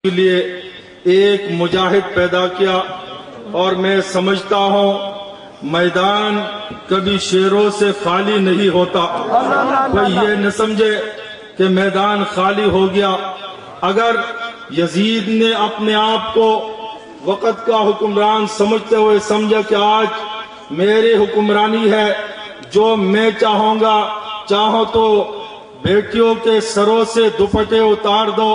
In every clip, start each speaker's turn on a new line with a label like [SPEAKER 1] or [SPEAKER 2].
[SPEAKER 1] کے لیے ایک مجاہد پیدا کیا، اور میں سمجھتا ہوں میدان کبھی شیروں سے خالی نہیں ہوتا۔ کوئی یہ نہ سمجھے کہ میدان خالی ہو گیا۔ اگر یزید نے اپنے آپ کو وقت کا حکمران سمجھتے ہوئے سمجھا کہ آج میری حکمرانی ہے، جو میں چاہوں گا، چاہو تو بیٹیوں کے سروں سے دوپٹے اتار دو،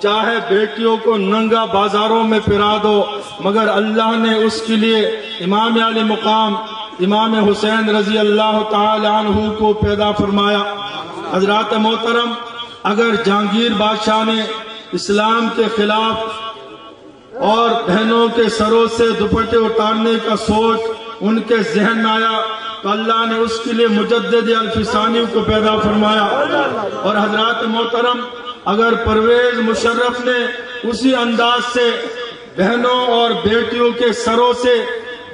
[SPEAKER 1] چاہے بیٹیوں کو ننگا بازاروں میں پھرا دو، مگر اللہ نے اس کے لیے امام علی مقام امام حسین رضی اللہ تعالی عنہ کو پیدا فرمایا۔ حضرات محترم، اگر جہانگیر بادشاہ نے اسلام کے خلاف اور بہنوں کے سروں سے دوپٹے اتارنے کا سوچ ان کے ذہن میں آیا تو اللہ نے اس کے لیے مجدد الفسانی کو پیدا فرمایا۔ اور حضرات محترم، اگر پرویز مشرف نے اسی انداز سے بہنوں اور بیٹیوں کے سروں سے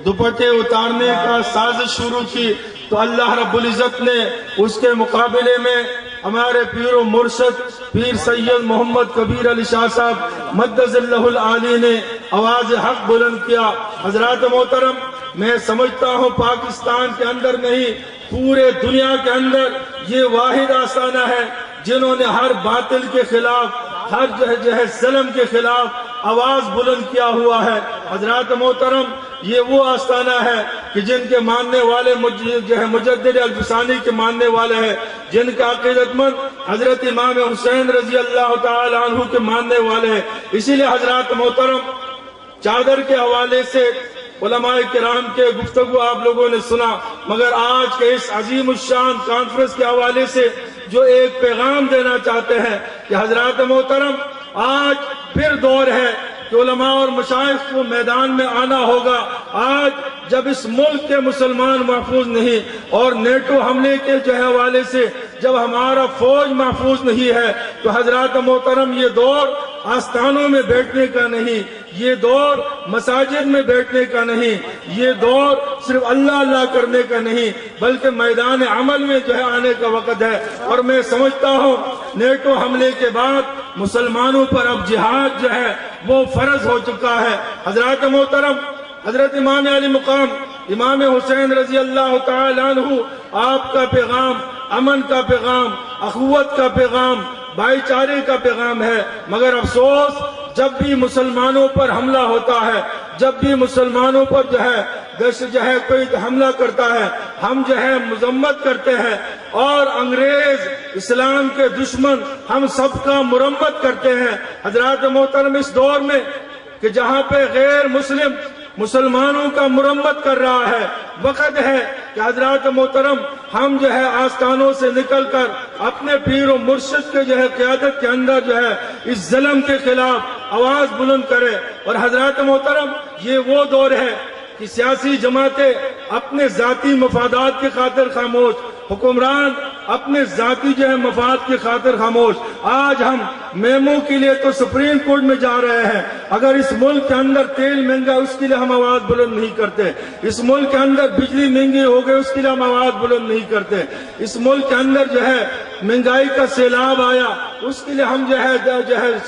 [SPEAKER 1] دوپٹے اتارنے کا سازش شروع کی تو اللہ رب العزت نے اس کے مقابلے میں ہمارے پیر و مرشد پیر سید محمد کبیر علی شاہ صاحب مدظ اللہ العالی نے آواز حق بلند کیا۔ حضرات محترم، میں سمجھتا ہوں پاکستان کے اندر نہیں، پورے دنیا کے اندر یہ واحد آستانہ ہے جنہوں نے ہر باطل کے خلاف، ہر ظلم کے خلاف آواز بلند کیا ہوا ہے۔ حضرات محترم، یہ وہ آستانہ ہے کہ جن کے ماننے والے مجدد الفسانی کے ماننے والے ہیں، جن کا عقیدت مند حضرت امام حسین رضی اللہ تعالی عنہ کے ماننے والے ہیں۔ اسی لیے حضرات محترم، چادر کے حوالے سے علماء کرام کے گفتگو آپ لوگوں نے سنا، مگر آج کے اس عظیم الشان کانفرنس کے حوالے سے جو ایک پیغام دینا چاہتے ہیں کہ حضرات محترم، آج پھر دور ہے کہ علماء اور مشائخ کو میدان میں آنا ہوگا۔ آج جب اس ملک کے مسلمان محفوظ نہیں اور نیٹو حملے کے حوالے سے جب ہمارا فوج محفوظ نہیں ہے تو حضرات محترم، یہ دور آستانوں میں بیٹھنے کا نہیں، یہ دور مساجد میں بیٹھنے کا نہیں، یہ دور صرف اللہ اللہ کرنے کا نہیں، بلکہ میدان عمل میں آنے کا وقت ہے۔ اور میں سمجھتا ہوں نیٹو حملے کے بعد مسلمانوں پر اب جہاد وہ فرض ہو چکا ہے۔ حضرات محترم، حضرت امام علی مقام امام حسین رضی اللہ تعالی عنہ، آپ کا پیغام امن کا پیغام، اخوت کا پیغام، بھائی چارے کا پیغام ہے، مگر افسوس جب بھی مسلمانوں پر حملہ ہوتا ہے، جب بھی مسلمانوں پر کوئی حملہ کرتا ہے، ہم مذمت کرتے ہیں، اور انگریز اسلام کے دشمن ہم سب کا مرمت کرتے ہیں۔ حضرات محترم، اس دور میں کہ جہاں پہ غیر مسلم مسلمانوں کا مرمت کر رہا ہے، وقت ہے کہ حضرات محترم ہم آستانوں سے نکل کر اپنے پیر و مرشد کے قیادت کے اندر اس ظلم کے خلاف آواز بلند کرے۔ اور حضرات محترم، یہ وہ دور ہے کہ سیاسی جماعتیں اپنے ذاتی مفادات کی خاطر خاموش، حکمران اپنے ذاتی مفاد کی خاطر خاموش۔ آج ہم میمو کے لیے تو سپریم کورٹ میں جا رہے ہیں، اگر اس ملک کے اندر تیل مہنگا اس کے لیے ہم آواز بلند نہیں کرتے، اس ملک کے اندر بجلی مہنگی ہو گئی اس کے لیے ہم آواز بلند نہیں کرتے، اس ملک کے اندر مہنگائی کا سیلاب آیا اس کے لیے ہم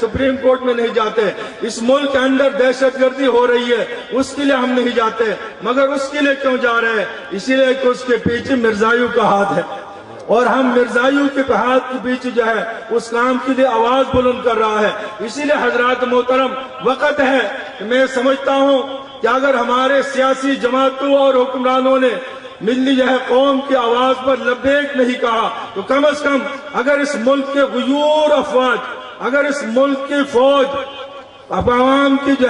[SPEAKER 1] سپریم کورٹ میں نہیں جاتے، اس ملک کے اندر دہشت گردی ہو رہی ہے اس کے لیے ہم نہیں جاتے، مگر اس کے لیے کیوں جا رہے ہیں؟ اسی لیے کہ اس کے پیچھے مرزائیوں کا ہاتھ ہے، اور ہم مرزائیوں کے ہاتھ کے پیچھے اس کام کے لیے آواز بلند کر رہا ہے۔ اسی لیے حضرات محترم، وقت ہے کہ میں سمجھتا ہوں کہ اگر ہمارے سیاسی جماعتوں اور حکمرانوں نے ملی قوم کی آواز پر لبیک نہیں کہا تو کم از کم اگر اس ملک کے غیور افواج، اگر اس ملک کی فوج عوام کی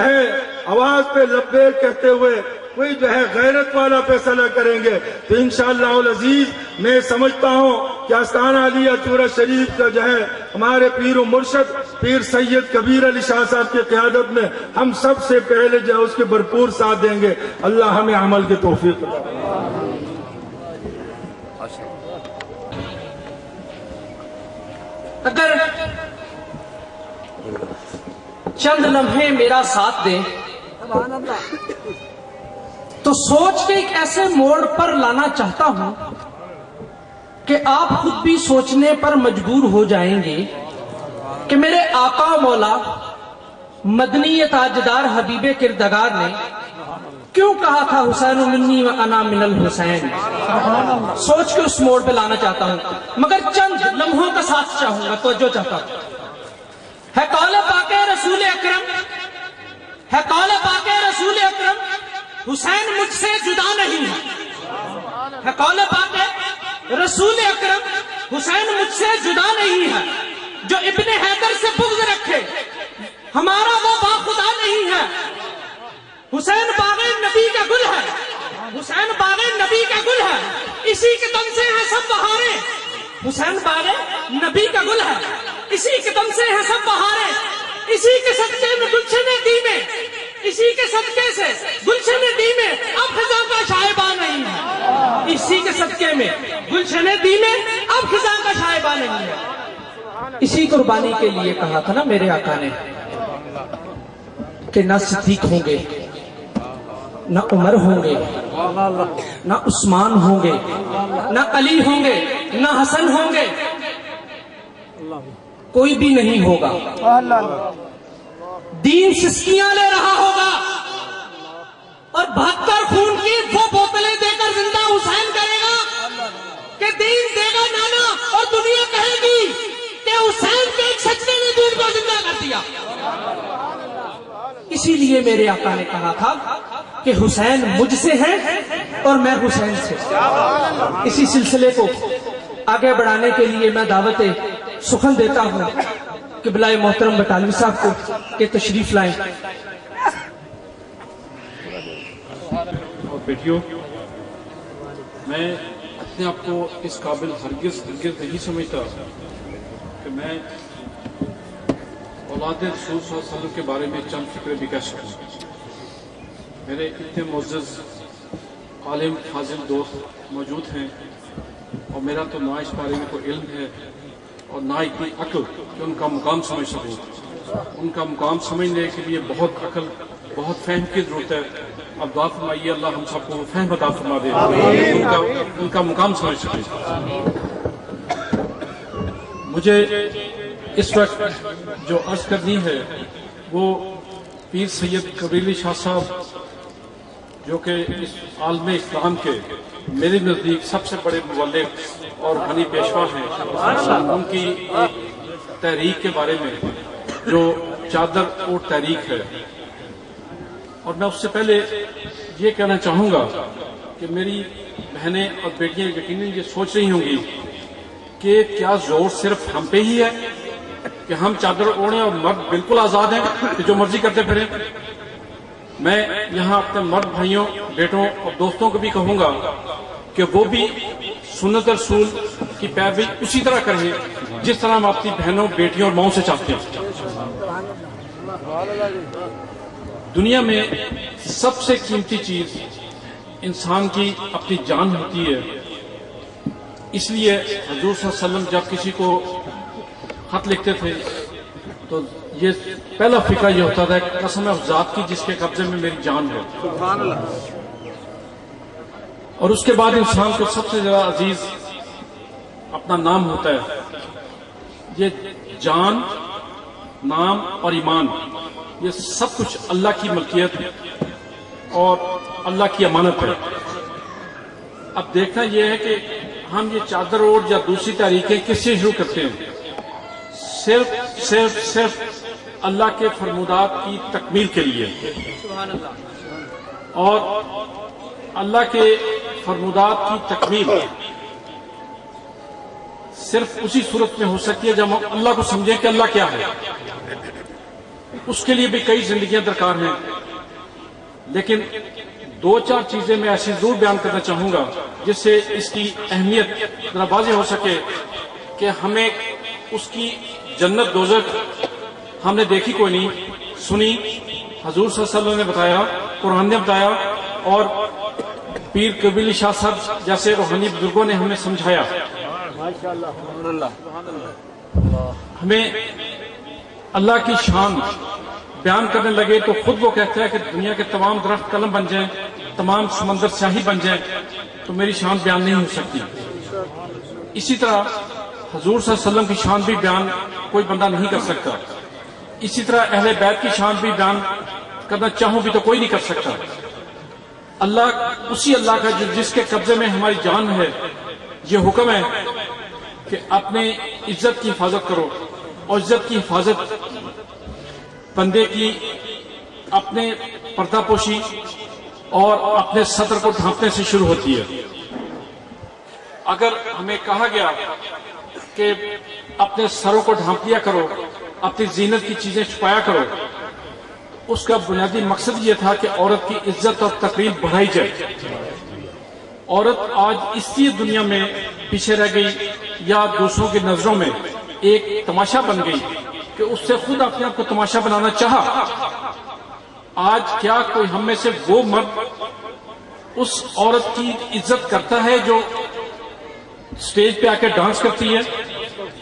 [SPEAKER 1] آواز پہ لبیک کہتے ہوئے کوئی غیرت والا فیصلہ کریں گے تو انشاءاللہ العزیز میں سمجھتا ہوں کہ آستانہ علیہ چورہ شریف کا ہمارے پیر و مرشد پیر سید کبیر علی شاہ صاحب کی قیادت میں ہم سب سے پہلے اس کے بھرپور ساتھ دیں گے۔ اللہ ہمیں عمل کی توفیق دے۔
[SPEAKER 2] اگر چند لمحے میرا ساتھ دیں تو سوچ کے ایک ایسے موڑ پر لانا چاہتا ہوں کہ آپ خود بھی سوچنے پر مجبور ہو جائیں گے کہ میرے آقا مولا مدنی تاجدار حبیب کردگار نے کیوں کہا تھا حسین منی و انا من الحسین؟ سوچ کے اس موڑ پہ لانا چاہتا ہوں، مگر چند لمحوں کا ساتھ چاہوں گا، توجہ چاہتا ہوں۔ ہے قول پاک رسول اکرم، ہے قول پاک رسول اکرم، حسین مجھ سے جدا نہیں ہے قول پاک رسول اکرم، حسین مجھ سے جدا نہیں ہے۔ جو ابن حیدر سے بغض رکھے ہمارا وہ با خدا نہیں ہے۔ حسین باغ نبی کا گل ہے، حسین باغ نبی کا گل ہے، اسی کے دم سے ہے سب بہاریں۔ حسین باغ نبی کا گل ہے، اسی کے دم سے ہے سب بہاریں۔ اسی کے صدقے میں گلشن دی میں، اسی کے صدقے سے گلشن دی میں اب خزاں کا شائبہ نہیں ہے۔ اسی کے صدقے میں گلشن دی میں اب خزاں کا شائبہ نہیں ہے۔ اسی قربانی کے لیے کہا تھا نا میرے آقا نے کہ نہ صدیق ہوں گے، نہ عمر ہوں گے، نہ عثمان ہوں گے، نہ علی ہوں گے، نہ حسن ہوں گے، کوئی بھی نہیں ہوگا۔ دین سسکیاں لے رہا ہوگا اور 72 خون کی وہ بوتلیں دے کر زندہ حسین کرے گا کہ دین دے گا نانا، اور دنیا کہے گی کہ حسین کے ایک سجدے نے دین کو زندہ کر دیا۔ اسی لیے میرے آقا نے کہا تھا کہ حسین مجھ سے ہے اور میں حسین سے۔ اسی سلسلے کو آگے بڑھانے کے لیے میں دعوت سخن دیتا ہوں قبلہ محترم بٹالوی صاحب کو کہ تشریف لائیں۔
[SPEAKER 3] اور بیٹیوں، میں اپنے آپ کو اس قابل ہرگز نہیں سمجھتا کہ میں اولاد رسول صلی اللہ علیہ وسلم کے بارے میں چند فکریں بھی کہہ سکوں۔ میرے اتنے معزز عالم فاضل دوست موجود ہیں، اور میرا تو نہ اس بارے میں کوئی علم ہے اور نہ اتنی عقل کہ ان کا مقام سمجھ سکوں۔ ان کا مقام سمجھنے کے لیے بہت عقل، بہت فہم کی ضرورت ہے۔ اب دعا فرمائیے اللہ ہم سب کو فہم عطا فرما دے، ان کا مقام سمجھ سکے۔ مجھے اس وقت جو عرض کرنی ہے وہ پیر سید کبریلی شاہ صاحب، جو کہ اس عالم اسلام کے میرے نزدیک سب سے بڑے مبلغ اور غنی پیشوا ہیں، ان کی ایک تحریک کے بارے میں جو چادر اور تحریک ہے۔ اور میں اس سے پہلے یہ کہنا چاہوں گا کہ میری بہنیں اور بیٹیاں یقیناً یہ سوچ رہی ہوں گی کہ کیا زور صرف ہم پہ ہی ہے کہ ہم چادر اوڑھیں اور مرد بالکل آزاد ہیں کہ جو مرضی کرتے پھریں۔ میں یہاں اپنے مرد بھائیوں، بیٹوں اور دوستوں کو بھی کہوں گا کہ وہ بھی سنت رسول کی پیروی اسی طرح کریں جس طرح ہم اپنی بہنوں، بیٹیوں اور ماؤں سے چاہتے ہیں۔ دنیا میں سب سے قیمتی چیز انسان کی اپنی جان ہوتی ہے۔ اس لیے حضور صلی اللہ علیہ وسلم جب کسی کو خط لکھتے تھے تو یہ پہلا فقہ یہ ہوتا تھا کہ قسم ہے اس ذات کی جس کے قبضے میں میری جان ہے۔ اور اس کے بعد انسان کو سب سے زیادہ عزیز اپنا نام ہوتا ہے۔ یہ جان، نام اور ایمان، یہ سب کچھ اللہ کی ملکیت اور اللہ کی امانت ہے۔ اب دیکھنا یہ ہے کہ ہم یہ چادر اوڑھ یا دوسری تحریکیں کس سے شروع کرتے ہیں؟ صرف اللہ کے فرمودات کی تکمیل کے لیے، اور اللہ کے فرمودات کی تکمیل صرف اسی صورت میں ہو سکتی ہے جب ہم اللہ کو سمجھیں کہ اللہ کیا ہے۔ اس کے لیے بھی کئی زندگیاں درکار ہیں، لیکن دو چار چیزیں میں ایسی ضرور بیان کرنا چاہوں گا جس سے اس کی اہمیت ذرا واضح ہو سکے کہ ہمیں اس کی جنت دوزخ ہم نے دیکھی کوئی نہیں، سنی، حضور صلی اللہ علیہ وسلم نے بتایا، قرآن نے بتایا، اور پیر کبریلی شاہ صاحب جیسے روحانی بزرگوں نے ہمیں سمجھایا۔ ہمیں اللہ کی شان بیان کرنے لگے تو خود وہ کہتا ہے کہ دنیا کے تمام درخت قلم بن جائیں، تمام سمندر سیاہی بن جائیں تو میری شان بیان نہیں ہو سکتی۔ اسی طرح حضور صلی اللہ علیہ وسلم کی شان بھی بیان کوئی بندہ نہیں کر سکتا۔ اسی طرح اہل بیت کی شان بھی بیان کرنا چاہوں بھی تو کوئی نہیں کر سکتا. اللہ اسی اللہ کا جس کے قبضے میں ہماری جان ہے، یہ حکم ہے کہ اپنے عزت کی حفاظت کرو، اور عزت کی حفاظت بندے کی اپنے پردہ پوشی اور اپنے صدر کو ڈھانپنے سے شروع ہوتی ہے. اگر ہمیں کہا گیا کہ اپنے سروں کو ڈھانپ لیا کرو، اپنی زینت کی چیزیں چھپایا کرو، اس کا بنیادی مقصد یہ تھا کہ عورت کی عزت اور تقریب بڑھائی جائے. عورت آج اس لیے دنیا میں پیچھے رہ گئی یا دوسروں کی نظروں میں ایک تماشا بن گئی کہ اس سے خود اپنے آپ کو تماشا بنانا چاہا. آج کیا کوئی ہم میں سے وہ مرد اس عورت کی عزت کرتا ہے جو سٹیج پہ آ کے ڈانس کرتی ہے،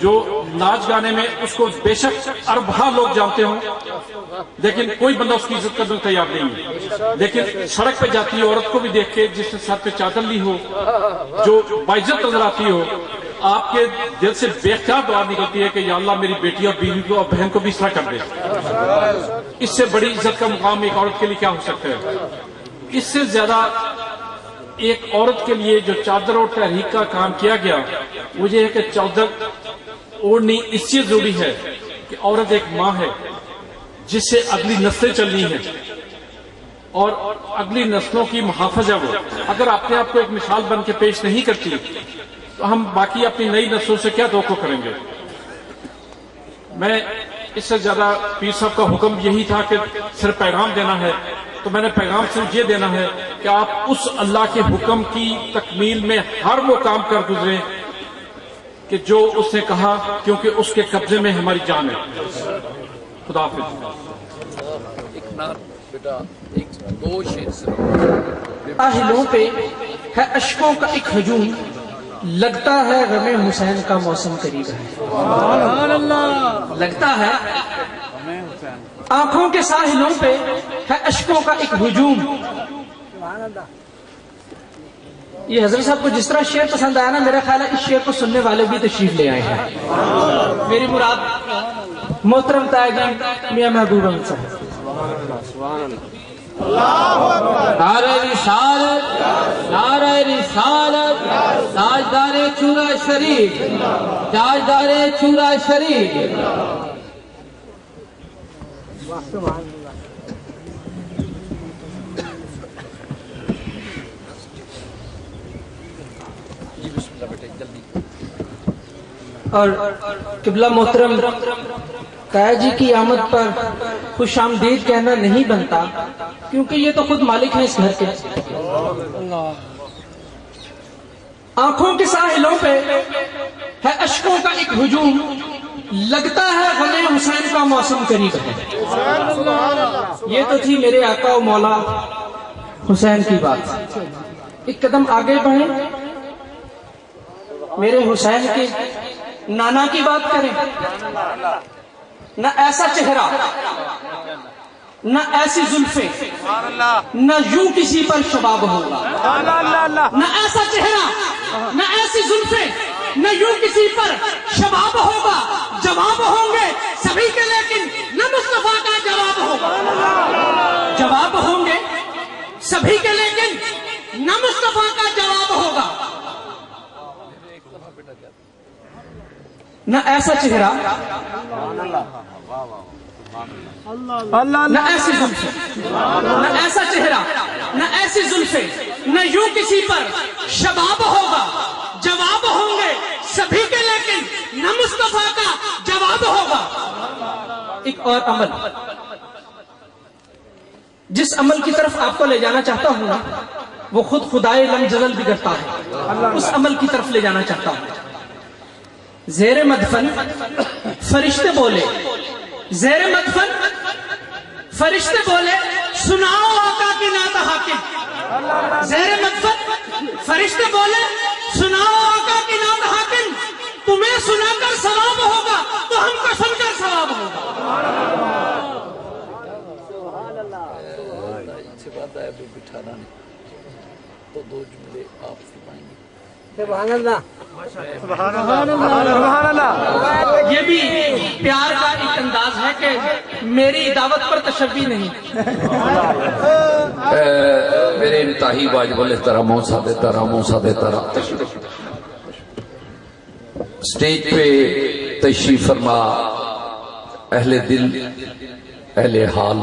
[SPEAKER 3] جو ناچ گانے میں اس کو بے شک اربہ لوگ جانتے ہوں لیکن کوئی بندہ اس کی عزت کرنے کو تیار نہیں ہے. لیکن سڑک پہ جاتی عورت کو بھی دیکھ کے جس نے سر پہ چادر لی ہو، جو باعزت نظر آتی ہو، آپ کے دل سے بے اختیار دعا نکلتی ہے کہ یا اللہ میری بیٹی اور بیوی کو اور بہن کو بھی اس طرح کر دے. اس سے بڑی عزت کا مقام ایک عورت کے لیے کیا ہو سکتا ہے؟ اس سے زیادہ ایک عورت کے لیے جو چادر اور تحریک کا کام کیا گیا وہ یہ ہے کہ چادر اوڑھنی اس لیے ضروری ہے کہ عورت ایک ماں ہے جس سے اگلی نسلیں چلنی ہیں اور اگلی نسلوں کی محافظ ہے. وہ اگر اپنے آپ کو ایک مثال بن کے پیش نہیں کرتی تو ہم باقی اپنی نئی نسلوں سے کیا توقع کریں گے؟ میں اس سے زیادہ پیر صاحب کا حکم یہی تھا کہ صرف پیغام دینا ہے، تو میں نے پیغام صرف یہ دینا ہے کہ آپ اس اللہ کے حکم کی تکمیل میں ہر وہ کام کر گزریں کہ جو اس نے کہا، کیونکہ اس کے قبضے میں ہماری جان ہے. خدا حافظ.
[SPEAKER 2] آہلوں پہ ہے اشکوں کا ایک ہجوم، لگتا ہے غم حسین کا موسم قریب ہے. لگتا ہے آنکھوں کے ساحلوں پہ ہے اشکوں کا ایک ہجوم. یہ حضرت صاحب کو جس طرح شعر پسند آیا نا، میرا خیال ہے اس شعر کو سننے والے بھی تشریف لے آئے ہیں. میری مراد محترم تاجدین میاں محبوب احمد صاحب.
[SPEAKER 4] نعرہ رسالت، نعرہ رسالت، تاجدار چورا شریف، تاجدار چورا شریف.
[SPEAKER 2] اور قبلہ محترم تایا جی کی آمد پر خوش آمدید کہنا نہیں بنتا، کیونکہ یہ تو خود مالک ہیں اس گھر کے. آنکھوں کے ساحلوں پہ ہے اشکوں کا ایک ہجوم، لگتا ہے غم حسین کا موسم قریب ہے. یہ تو تھی میرے آقا و مولا حسین کی بات. ایک قدم آگے بڑھیں، میرے حسین کے نانا کی بات کریں. نہ ایسا چہرہ، نہ ایسی زلفیں، نہ یوں کسی پر شباب ہوگا. نہ ایسا چہرہ، نہ ایسی زلفیں، نہ یوں کسی پر شباب ہوگا. جواب ہوں گے سبھی کے لیکن نہ مصطفیٰ کا جواب ہوگا. جواب ہوں گے سبھی کے لیکن نہ مصطفیٰ کا جواب ہوگا. نہ ایسا چہرہ، نہ ایسی زلفیں، نہ ایسا چہرہ، نہ ایسی زلفیں، نہ یوں کسی پر شباب ہوگا. جواب ہوں گے سبھی کے لیکن نہ مصطفیٰ کا جواب ہوگا. ایک اور عمل، جس عمل کی طرف آپ کو لے جانا چاہتا ہوں نا، وہ خود خدائے لم جلل بھی کرتا ہے. اس عمل کی طرف لے جانا چاہتا ہوں. زیر مدفن فرشتے بولے، زیر مدفن فرشتے بولے سناؤ آقا کی نعت حاکم. زیر مدفن فرشتے بولے سناؤ آقا کی نعت حاکم. تمہیں سنا کر ثواب ہوگا تو ہم کو سن کر ثواب ہوگا.
[SPEAKER 4] اچھی بات ہے، بٹھانا نہیں تو دو جملے آپ فرمائیں گے.
[SPEAKER 2] یہ بھی پیار کا ایک انداز ہے کہ میری دعوت پر تشبیہ نہیں.
[SPEAKER 5] میرے انتہائی واجب الاحترام سادہ اسٹیج پہ تشریف فرما اہل دل، اہل حال،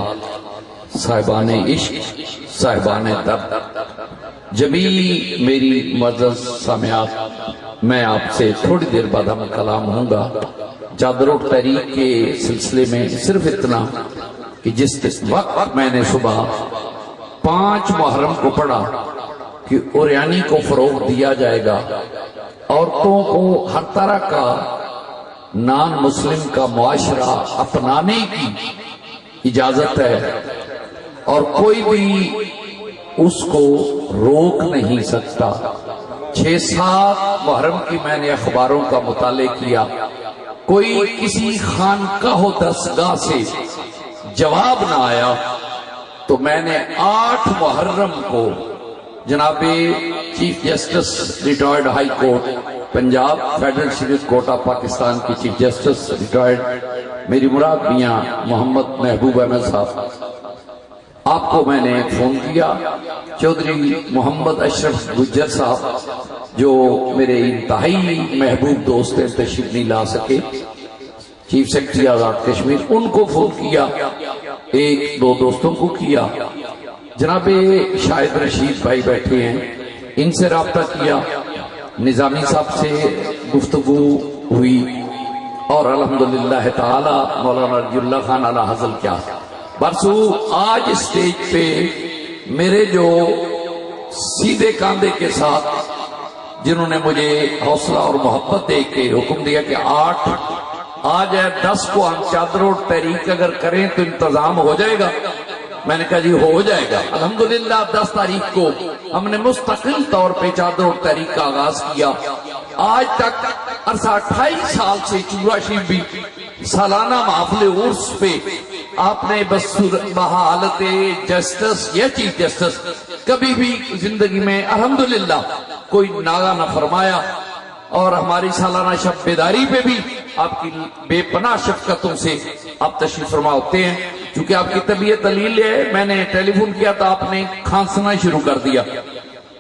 [SPEAKER 5] صاحبان عشق، صاحبان درد، جمیع میری معزز سامعات، میں آپ سے تھوڑی دیر بعد ہم کلام ہوں گا. چادر و تحریک کے سلسلے میں صرف اتنا کہ جس وقت میں نے صبح 5 محرم کو پڑھا کہ اوریانی کو فروغ دیا جائے گا، عورتوں کو ہر طرح کا نان مسلم کا معاشرہ اپنانے کی اجازت ہے اور کوئی بھی اس کو روک نہیں سکتا. 6-7 محرم کی میں نے اخباروں کا مطالعہ کیا، کوئی کسی خانقاہ و دستگاہ سے جواب نہ آیا، تو میں نے 8 محرم کو جناب chief justice retired high court Punjab federal Sharif court of Pakistan کی چیف جسٹس ریٹائرڈ میری مراد میاں محمد محبوب احمد صاحب، آپ کو میں نے فون کیا. چودھری محمد اشرف گجر صاحب جو میرے انتہائی محبوب دوست ہیں، تشریف نہیں لا سکے، چیف سیکرٹری آزاد کشمیر، ان کو فون کیا، 1-2 دوستوں کو کیا. جناب شاہد رشید بھائی بیٹھے ہیں، ان سے رابطہ کیا، نظامی صاحب سے گفتگو ہوئی، اور الحمدللہ تعالی مولانا رضی اللہ خان علی حضل کیا. برسو آج اسٹیج پہ میرے جو سیدھے کاندھے کے ساتھ جنہوں نے مجھے حوصلہ اور محبت دے کے حکم دیا کہ 8 آج ہے 10 کو ہم چادر و تحریک اگر کریں تو انتظام ہو جائے گا. میں نے کہا جی ہو جائے گا. الحمدللہ 10 تاریخ کو ہم نے مستقل طور پہ چادر و تحریک کا آغاز کیا. آج تک عرصہ 28 سال سے چورا شریف بھی سالانہ محفل عرس پہ آپ نے بحالت جسٹس یا چیف جسٹس کبھی بھی زندگی میں الحمدللہ کوئی ناغہ نہ فرمایا، اور ہماری سالانہ شب بیداری پہ بھی آپ کی بے پناہ شفقتوں سے آپ تشریف فرما ہوتے ہیں. چونکہ آپ کی طبیعت علیل ہے، میں نے ٹیلی فون کیا تو آپ نے کھانسنا شروع کر دیا،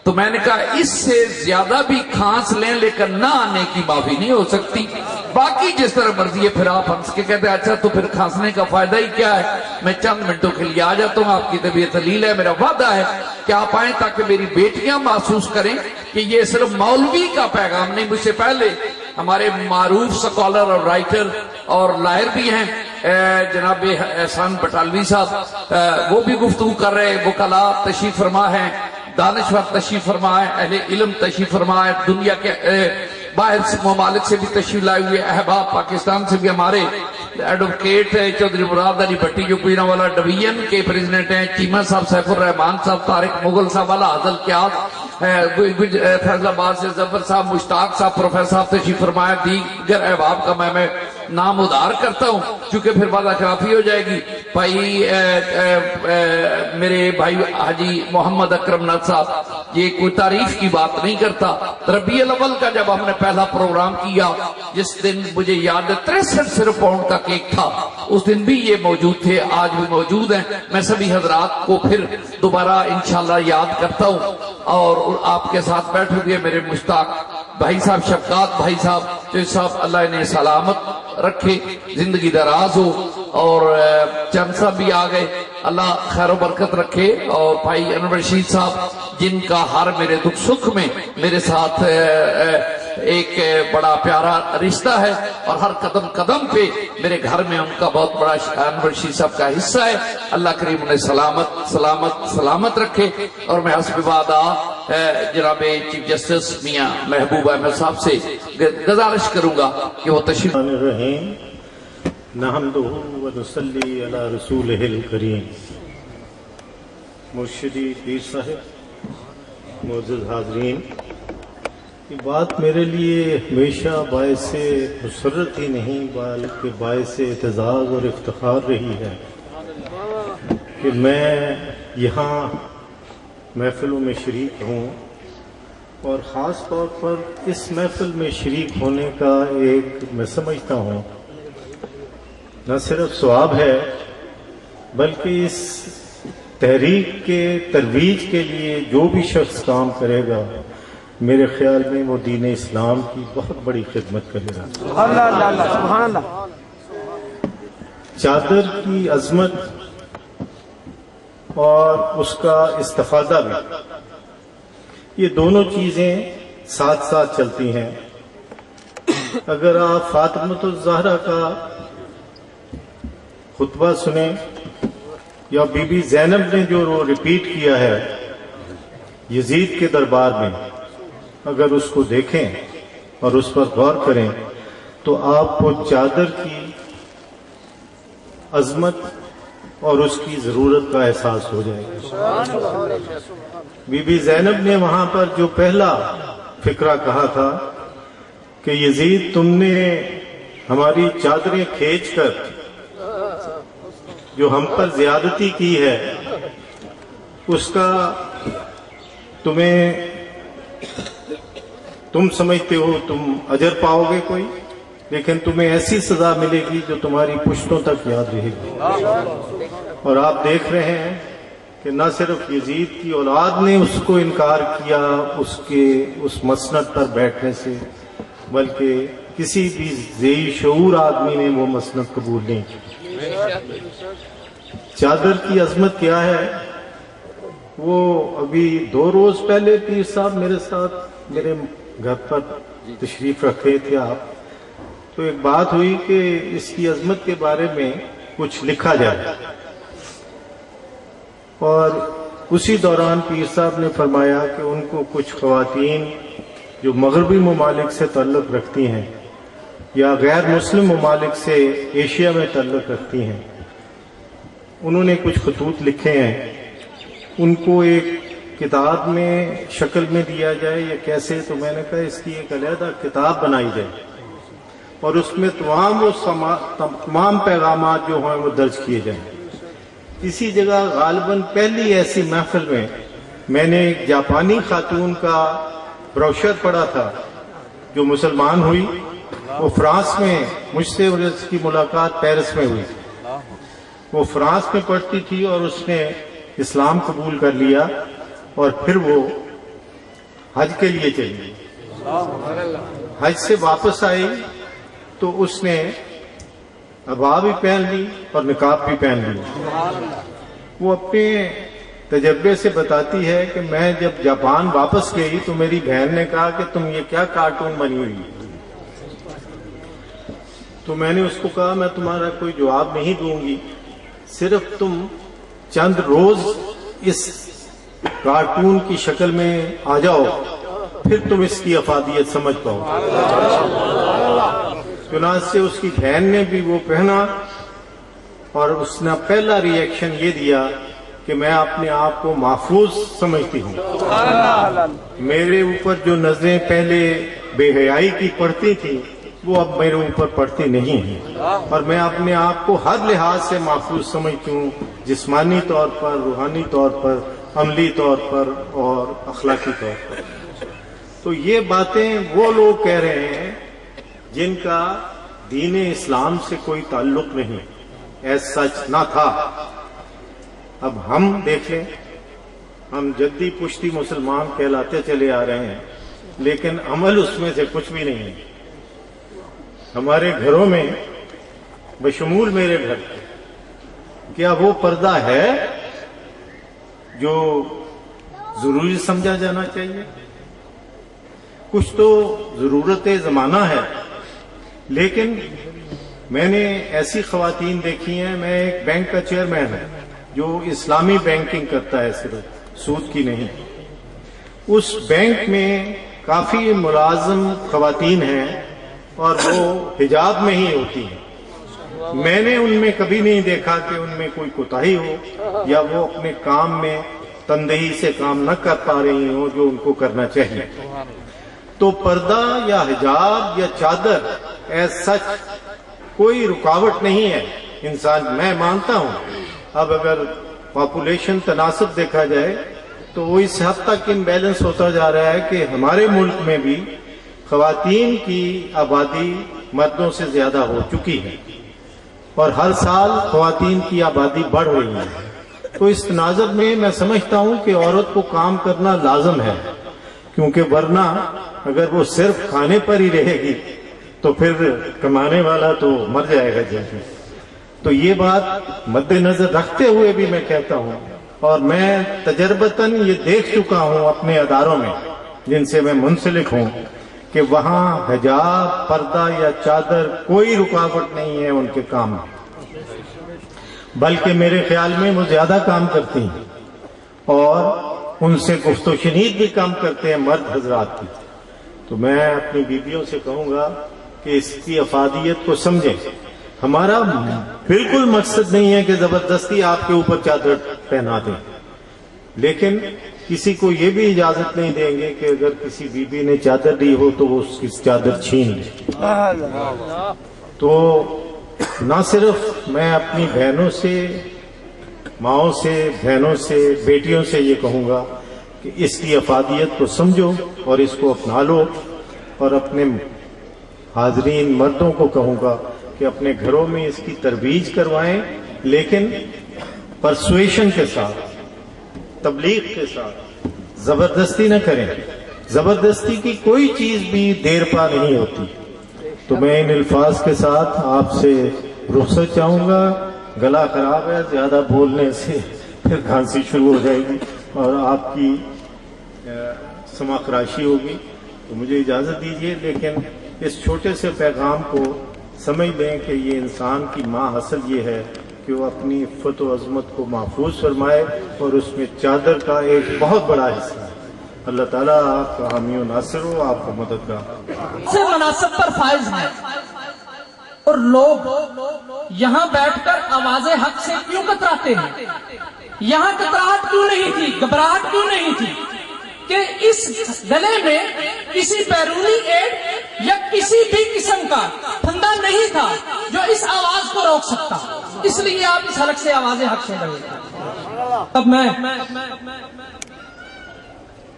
[SPEAKER 5] تو میں نے کہا اس سے زیادہ بھی کھانس لیں لیکن نہ آنے کی معافی نہیں ہو سکتی، باقی جس طرح مرضی ہے. پھر آپ ہنس کے کہتے ہیں اچھا تو پھر کھانسنے کا فائدہ ہی کیا ہے، میں چند منٹوں کے لیے آ جاتا ہوں، آپ کی طبیعت علیل ہے. میرا وعدہ ہے کہ آپ آئیں تاکہ میری بیٹیاں محسوس کریں کہ یہ صرف مولوی کا پیغام نہیں. مجھ سے پہلے ہمارے معروف سکالر اور رائٹر اور لائر بھی ہیں، جناب احسان بٹالوی صاحب، وہ بھی گفتگو کر رہے ہیں، وکلاء تشریف فرما ہیں، دانشور تشریف فرما ہے، اہل علم تشریف فرما ہے، دنیا کے باہر ممالک سے بھی تشریف لائے ہوئے احباب، پاکستان سے بھی ہمارے ایڈوکیٹ چودھری مراد علی بھٹی جو پیرا والا ڈویژن کے پریزیڈنٹ ہیں، چیمہ صاحب، سیف الرحمان صاحب، طارق مغل صاحب والا حضل کیات، فیض آباد سے ظفر صاحب، مشتاق صاحب، پروفیسر صاحب تشریف فرمایا. دیگر احباب کا میں نام ادھار کرتا ہوں چونکہ پھر بات خلافی ہو جائے گی. بھائی میرے بھائی حاجی محمد اکرم ناتھ صاحب، یہ کوئی تعریف کی بات نہیں کرتا. ربیع الاول کا جب ہم نے پہلا پروگرام کیا جس دن مجھے یاد ہے 63 صرف پاؤنڈ کا کیک تھا، اس دن بھی یہ موجود تھے، آج بھی موجود ہیں. میں سبھی حضرات کو پھر دوبارہ انشاءاللہ یاد کرتا ہوں، اور آپ کے ساتھ بیٹھے ہوئے میرے مشتاق بھائی صاحب، شفقات بھائی صاحب، جو صاحب اللہ انہیں سلامت رکھے، زندگی دراز ہو، اور چند صاحب بھی آ گئے، اللہ خیر و برکت رکھے. اور بھائی انور رشید صاحب جن کا ہر میرے دکھ سکھ میں میرے ساتھ ایک بڑا پیارا رشتہ ہے، اور ہر قدم قدم پہ میرے گھر میں ان کا بہت بڑا انور رشید صاحب کا حصہ ہے. اللہ کریم انہیں سلامت سلامت سلامت رکھے. اور میں حسب وعدہ جناب چیف جسٹس میاں محبوب احمد صاحب سے گزارش کروں گا کہ وہ تشریف
[SPEAKER 6] الرحیم نحمدہ ونصلی علی رسولہ الکریم. مرشدی پیر صاحب، معزز حاضرین، یہ بات میرے لیے ہمیشہ باعث مسرت ہی نہیں بلکہ باعث اعتزاز اور افتخار رہی ہے کہ میں یہاں محفلوں میں شریک ہوں اور خاص طور پر اس محفل میں شریک ہونے کا ایک میں سمجھتا ہوں نہ صرف ثواب ہے بلکہ اس تحریک کے ترویج کے لیے جو بھی شخص کام کرے گا میرے خیال میں وہ دین اسلام کی بہت بڑی خدمت کرے گا۔
[SPEAKER 2] سبحان اللہ۔
[SPEAKER 6] چادر کی عظمت اور اس کا استفادہ بھی، یہ دونوں چیزیں ساتھ ساتھ چلتی ہیں۔ اگر آپ فاطمۃ الزہرا کا خطبہ سنیں یا بی بی زینب نے جو وہ ریپیٹ کیا ہے یزید کے دربار میں، اگر اس کو دیکھیں اور اس پر غور کریں تو آپ کو چادر کی عظمت اور اس کی ضرورت کا احساس ہو جائے گا۔ بی بی زینب نے وہاں پر جو پہلا فقرہ کہا تھا کہ یزید تم نے ہماری چادریں کھینچ کر جو ہم پر زیادتی کی ہے اس کا تم سمجھتے ہو تم اجر پاؤ گے کوئی، لیکن تمہیں ایسی سزا ملے گی جو تمہاری پشتوں تک یاد رہے گی۔ اور آپ دیکھ رہے ہیں کہ نہ صرف یزید کی اولاد نے اس کو انکار کیا اس مسند پر بیٹھنے سے، بلکہ کسی بھی ذی شعور آدمی نے وہ مسند قبول نہیں کی۔ چادر کی عظمت کیا ہے؟ وہ ابھی 2 روز پہلے پیر صاحب میرے ساتھ میرے گھر پر تشریف رکھے تھے آپ، تو ایک بات ہوئی کہ اس کی عظمت کے بارے میں کچھ لکھا جائے، اور اسی دوران پیر صاحب نے فرمایا کہ ان کو کچھ خواتین جو مغربی ممالک سے تعلق رکھتی ہیں یا غیر مسلم ممالک سے ایشیا میں تعلق رکھتی ہیں، انہوں نے کچھ خطوط لکھے ہیں، ان کو ایک کتاب میں شکل میں دیا جائے یا کیسے، تو میں نے کہا اس کی ایک علیحدہ کتاب بنائی جائے اور اس میں تمام پیغامات جو ہیں وہ درج کیے جائیں۔ اسی جگہ غالباً پہلی ایسی محفل میں نے ایک جاپانی خاتون کا بروشر پڑھا تھا جو مسلمان ہوئی، وہ فرانس میں مجھ سے اور اس کی ملاقات پیرس میں ہوئی۔ وہ فرانس میں پڑھتی تھی اور اس نے اسلام قبول کر لیا اور پھر وہ حج کے لیے چلی گئی۔ حج سے واپس آئی تو اس نے عبا بھی پہن لی اور نقاب بھی پہن لی۔ وہ اپنے تجربے سے بتاتی ہے کہ میں جب جاپان واپس گئی تو میری بہن نے کہا کہ تم یہ کیا کارٹون بنی ہوئی؟ تو میں نے اس کو کہا میں تمہارا کوئی جواب نہیں دوں گی، صرف تم چند روز اس کارٹون کی شکل میں آ جاؤ، پھر تم اس کی افادیت سمجھ پاؤ۔ چنانچہ سے اس کی بہن نے بھی وہ پہنا اور اس نے پہلا ریئیکشن یہ دیا کہ میں اپنے آپ کو محفوظ سمجھتی ہوں، میرے اوپر جو نظریں پہلے بے حیائی کی پڑتی تھی وہ اب میرے اوپر پڑتی نہیں ہیں، اور میں اپنے آپ کو ہر لحاظ سے محفوظ سمجھتی ہوں، جسمانی طور پر، روحانی طور پر، عملی طور پر اور اخلاقی طور پر۔ تو یہ باتیں وہ لوگ کہہ رہے ہیں جن کا دین اسلام سے کوئی تعلق نہیں، ایسا سچ نہ تھا۔ اب ہم دیکھ لیں، ہم جدی پشتی مسلمان کہلاتے چلے آ رہے ہیں، لیکن عمل اس میں سے کچھ بھی نہیں ہے۔ ہمارے گھروں میں بشمول میرے گھر کے، کیا وہ پردہ ہے جو ضروری سمجھا جانا چاہیے؟ کچھ تو ضرورت زمانہ ہے، لیکن میں نے ایسی خواتین دیکھی ہیں، میں ایک بینک کا چیئرمین ہوں جو اسلامی بینکنگ کرتا ہے، صرف سود کی نہیں۔ اس بینک میں کافی ملازم خواتین ہیں اور وہ حجاب میں ہی ہوتی ہیں۔ میں نے ان میں کبھی نہیں دیکھا کہ ان میں کوئی کوتاہی ہو یا وہ اپنے کام میں تندہی سے کام نہ کر پا رہی ہوں جو ان کو کرنا چاہیے۔ تو پردہ یا حجاب یا چادر ایز سچ کوئی رکاوٹ نہیں ہے انسان، میں مانتا ہوں۔ اب اگر پاپولیشن تناسب دیکھا جائے تو وہ اس حد تک امبیلنس ہوتا جا رہا ہے کہ ہمارے ملک میں بھی خواتین کی آبادی مردوں سے زیادہ ہو چکی ہے اور ہر سال خواتین کی آبادی بڑھ رہی ہے. تو اس تناظر میں میں سمجھتا ہوں کہ عورت کو کام کرنا لازم ہے، کیونکہ ورنہ اگر وہ صرف کھانے پر ہی رہے گی تو پھر کمانے والا تو مر جائے گا جلدی. تو یہ بات مد نظر رکھتے ہوئے بھی میں کہتا ہوں، اور میں تجربتاً یہ دیکھ چکا ہوں اپنے اداروں میں جن سے میں منسلک ہوں کہ وہاں حجاب، پردہ یا چادر کوئی رکاوٹ نہیں ہے ان کے کام میں، بلکہ میرے خیال میں وہ زیادہ کام کرتی ہیں اور ان سے گفت و شنید بھی کم کرتے ہیں مرد حضرات کی. تو میں اپنی بیویوں سے کہوں گا کہ اس کی افادیت کو سمجھیں. ہمارا بالکل مقصد نہیں ہے کہ زبردستی آپ کے اوپر چادر پہنا دیں، لیکن کسی کو یہ بھی اجازت نہیں دیں گے کہ اگر کسی بیوی نے چادر دی ہو تو وہ اس کی چادر چھین لے. تو نہ صرف میں اپنی بہنوں سے، ماؤں سے، بہنوں سے، بیٹیوں سے یہ کہوں گا کہ اس کی افادیت کو سمجھو اور اس کو اپنا لو، اور اپنے حاضرین مردوں کو کہوں گا کہ اپنے گھروں میں اس کی ترویج کروائیں، لیکن پرسویشن کے ساتھ، تبلیغ کے ساتھ، زبردستی نہ کریں. زبردستی کی کوئی چیز بھی دیر پا نہیں ہوتی. تو میں ان الفاظ کے ساتھ آپ سے رخصت چاہوں گا. گلا خراب ہے، زیادہ بولنے سے پھر کھانسی شروع ہو جائے گی اور آپ کی سما خراشی ہوگی. تو مجھے اجازت دیجیے، لیکن اس چھوٹے سے پیغام کو سمجھ لیں کہ یہ انسان کی ماں اصل یہ ہے کہ وہ اپنی عفت و عظمت کو محفوظ فرمائے، اور اس میں چادر کا ایک بہت بڑا حصہ ہے. اللہ تعالیٰ آپ کا حامی و ناصر ہو، آپ کا مددگار
[SPEAKER 2] سے مناسب پر فائز ہے. اور لوگ یہاں بیٹھ کر آواز حق سے کیوں کتراتے ہیں؟ یہاں کتراہٹ کیوں نہیں تھی، گھبراہٹ کیوں نہیں تھی کہ اس گلے میں کسی بیرونی ایڈ یا کسی بھی قسم کا پھندا نہیں تھا جو اس آواز کو روک سکتا. اس لیے آپ اس حلق سے آواز حق سے لگے. اب میں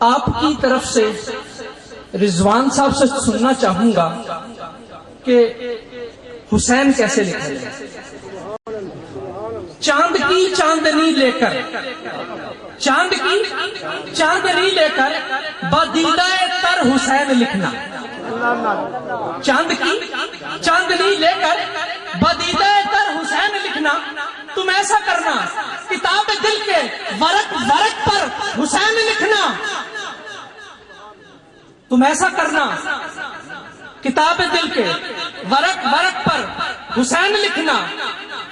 [SPEAKER 2] آپ کی طرف سے رضوان صاحب سے سننا چاہوں گا کہ حسین کیسے لکھا جائے. چاند کی چاندنی لے کر، چاند کی چاندنی لے کر بدیدہ تر حسین لکھنا. چاند کی چاندنی لے کر بدیدہ تر حسین لکھنا. تم ایسا کرنا کتاب دل کے ورق ورق پر حسین لکھنا. تم ایسا کرنا کتاب دل کے ورق ورق پر حسین لکھنا.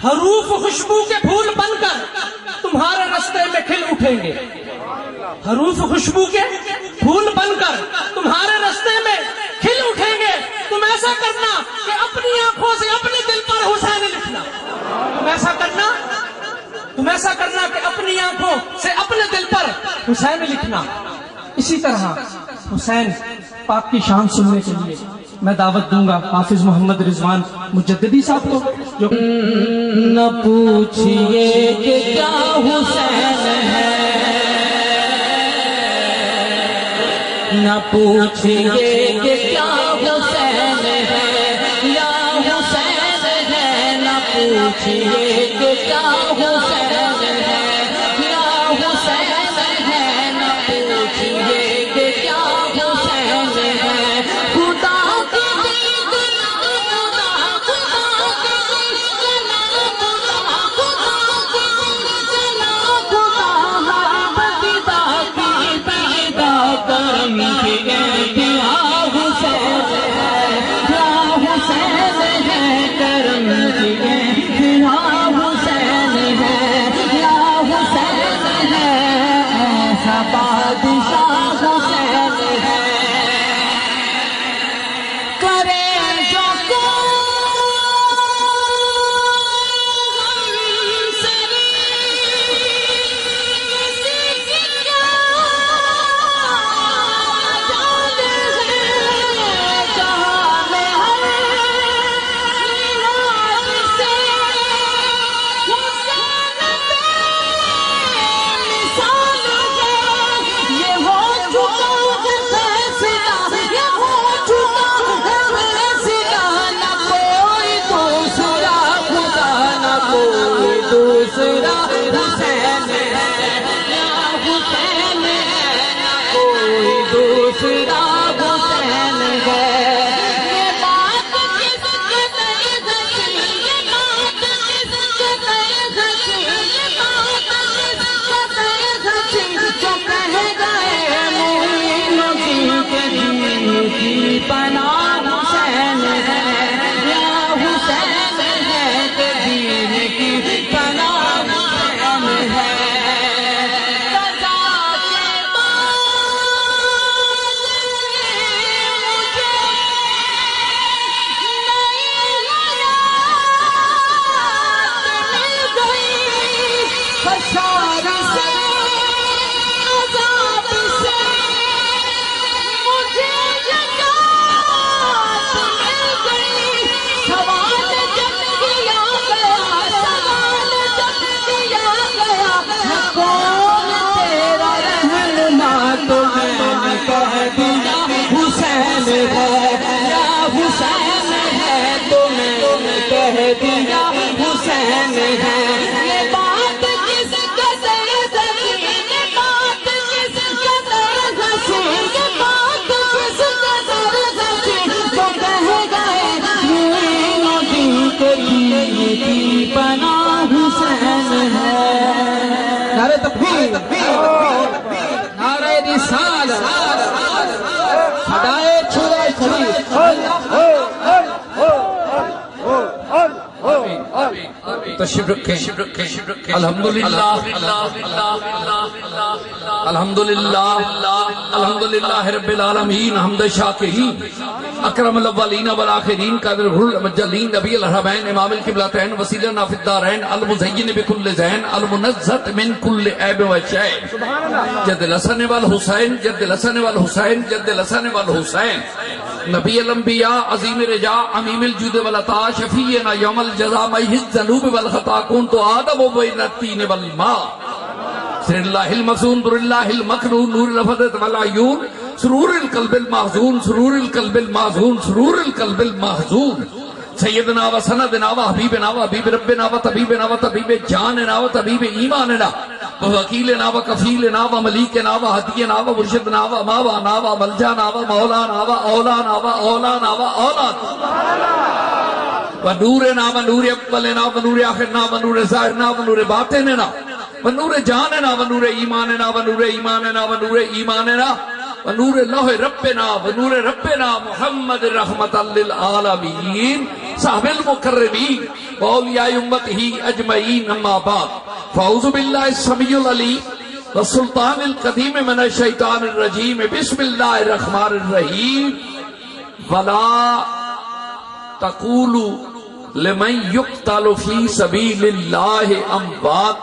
[SPEAKER 2] حروف خوشبو کے پھول بن کر تمہارے رستے میں کھل اٹھیں گے. حروف خوشبو کے پھول بن کر تمہارے رستے میں کھل اٹھیں گے. تم ایسا کرنا کہ اپنی آنکھوں سے اپنے دل پر حسین لکھنا. تم ایسا کرنا کہ اپنی آنکھوں سے اپنے دل پر حسین لکھنا. اسی طرح حسین پاک کی شان سننے کے لیے میں دعوت دوں گا حافظ محمد رضوان مجددی صاحب کو، جو
[SPEAKER 4] نہ پوچھئے کہ کیا حسین ہے، نہ پوچھئے کہ کیا حسین ہے، یا حسین ہے. نہ پوچھئے کہ کیا حسین ہے، یا حسین ہے. نہ پوچھئے کہ کیا حسین ہے. خدا حسین ہے کرم کی
[SPEAKER 2] تکبیر نعرہ رسالت ہدایت چھوڑے شریف
[SPEAKER 5] تشریف رکھیں الحمدللہ الحمدللہ الحمدللہ رب العالمین حمد شاکرین اکرم الاولین والآخرین قادر المجلین نبی الحرمین امام القبلتین وسیلنا فی الدارین المزین بکل زین المنزت من کل عیب و شیء جد الحسن والحسین جد الحسن والحسین جد الحسن والحسین نبی الانبیاء عظیم رجا امیم الجود والعطا شفیعنا یوم الجزا مئیہ الذنوب والخطا کنت آدم بین الطین والماء سر اللہ المخزون در اللہ المکنون نور الفضل والعیون سرور القلب المحزون سرور القلب المحزون سرور القلب المحزون سیدنا و سندنا و حبیبنا و حبیب ربنا و طبیبنا و طبیب جاننا و طبیب ایماننا و وکیلنا و کفیلنا و ملیکنا و حدینا و مرشدنا و ماوانا و ملجانا و مولانا و اولانا و اولانا و اولانا و نورنا و نور اولنا و نور آخرنا و نور ظاہرنا و نور باطننا و نور جاننا و نور ایماننا و نور ایماننا و نور ایماننا و نور لوح ربنا و نور ربنا محمد رحمت للعالمین صاحب المکرمین و اولیاء امتہ اجمعین اما بعد فاعوذ باللہ السمیع العلیم والسلطان القدیم من الشیطان الرجیم بسم اللہ الرحمن الرحیم ولا تقولوا لمن يقتل في سبيل الله اموات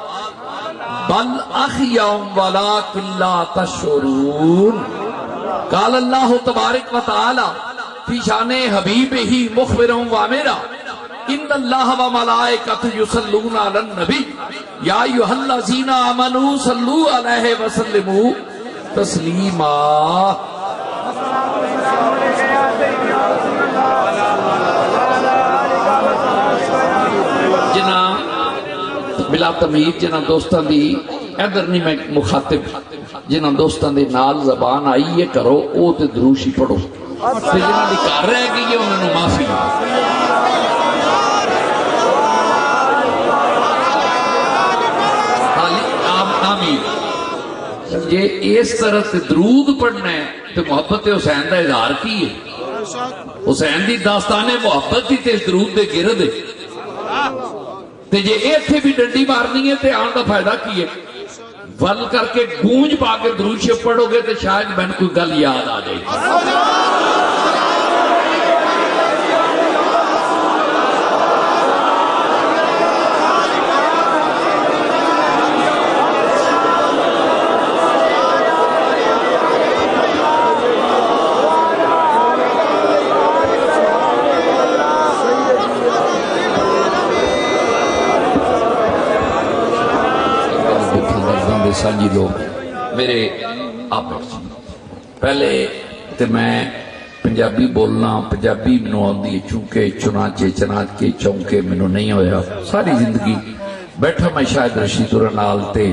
[SPEAKER 5] بل احیاء ولكن لا تشعرون قال اللہ تبارک و تعالی فی شان حبیبہ مخبرا وامرا ان اللہ و ملائکۃ یصلون علی النبی یا ایھا الذین آمنوا صلوا علیہ وسلموا تسلیما بلا تمید جنہ دوستان دی ادھر نہیں میں مخاطب جنہ دوستان دی نال زبان آئی ہے کرو او تے دروشی پڑھو تے جنہ دی کار رہ گئی ہے انہوں نے معافی آمین یہ اس طرح تے درود پڑھنا ہے تے محبت حسین دا اظہار کی ہے حسین دی داستان محبت دی تے درود دے گرد ہے تے جے ایتھے بھی ڈنڈی مارنی ہے تے آن دا فائدہ کی ہے ول کر کے گونج پا کے درود شریف پڑھو گے تے شاید میں کوئی گل یاد آ جائے سانجی لوگ میرے آپ پہلے تے میں پنجابی بولنا پنجابی منو آندی چونکہ چنانچے چنانچے چونکہ منو نہیں ہویا ساری زندگی بیٹھا میں شاید رشید نال تے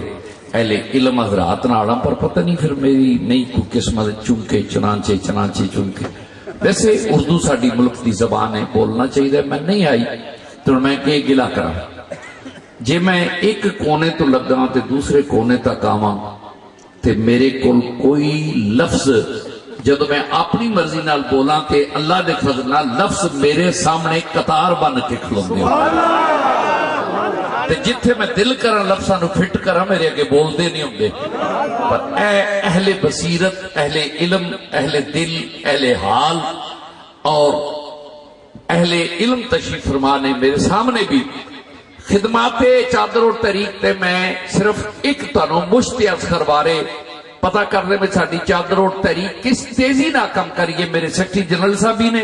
[SPEAKER 5] اہل علم حضرات نالاں پر پتہ نہیں پھر میری نہیں کوئی قسمت چونکہ چنانچے چنانچے چونکہ ویسے اردو ساڑی ملک دی زبان ہے بولنا چاہیے میں نہیں آئی تو میں کہ گلا کرا جے میں ایک کونے تو لگا تے دوسرے کونے تک آواں تے میرے کول کوئی لفظ جدو میں اپنی مرضی نال بولاں تے اللہ دے فضل نال لفظ میرے سامنے قطار بن کے کھلوندے تے جتھے میں دل کراں لفظاں نو فٹ کراں میرے اگے بولدے نہیں ہوندے پر اے اہل بصیرت اہل علم اہل دل اہل حال اور اہل علم تشریف فرما نے میرے سامنے بھی خدمات چادر اور تحریک تے میں صرف ایک تنو مشتی اصغر بارے پتہ کرنے میں ساڑی چادر اور تحریک کس تیزی نہ کم کریے میرے سیکٹری جنرل صاحبی نے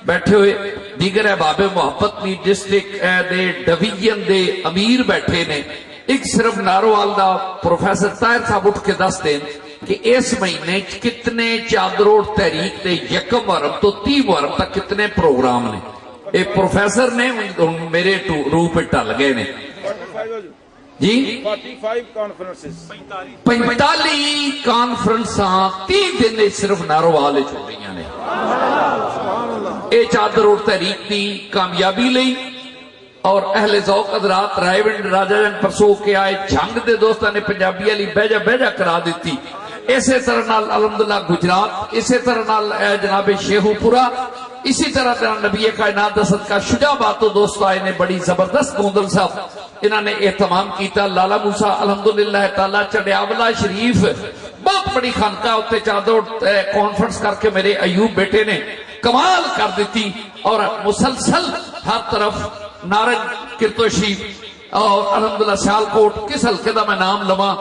[SPEAKER 5] بیٹھے ہوئے دیگر احباب محبت میں ڈسٹرکٹ دے ڈویژن دے امیر بیٹھے نے ایک صرف ناروال دا پروفیسر طاہر صاحب اٹھ کے دس دیں کہ اس مہینے کتنے چادر اور تحریک تے یکم محرم تو 30 محرم تک کتنے پروگرام نے ایک پروفیسر نے میرے روح پہ ٹل گئے نے جی 45 کانفرنساں 3 دن صرف ناروالے چھوڑ رہی نے اے چادر اور تحریک دی کامیابی لئی اور اہل ذوق حضرات رائے ونڈ راجا جنگ پرسو کے آئے جنگ دے دوستاں نے پنجابی علی بہجا بہجا کرا دیتی اسی طرح نال الحمدللہ گجرات اسی طرح نال جناب شیخو پورا اسی طرح نبی کائنات دا صدقہ شجاع باتو دوست آئے نے بڑی زبردست گوندل صاحب انہوں نے اہتمام کیتا لالا موسیٰ الحمدللہ تعالیٰ چڑیاولا شریف بہت بڑی خانقاہ ہوتے چادر کانفرنس کر کے میرے ایوب بیٹے نے کمال کر دیتی اور مسلسل ہر طرف نارنج کرتوشی اور الحمدللہ سیالکوٹ کس حلقے دا میں نام لواں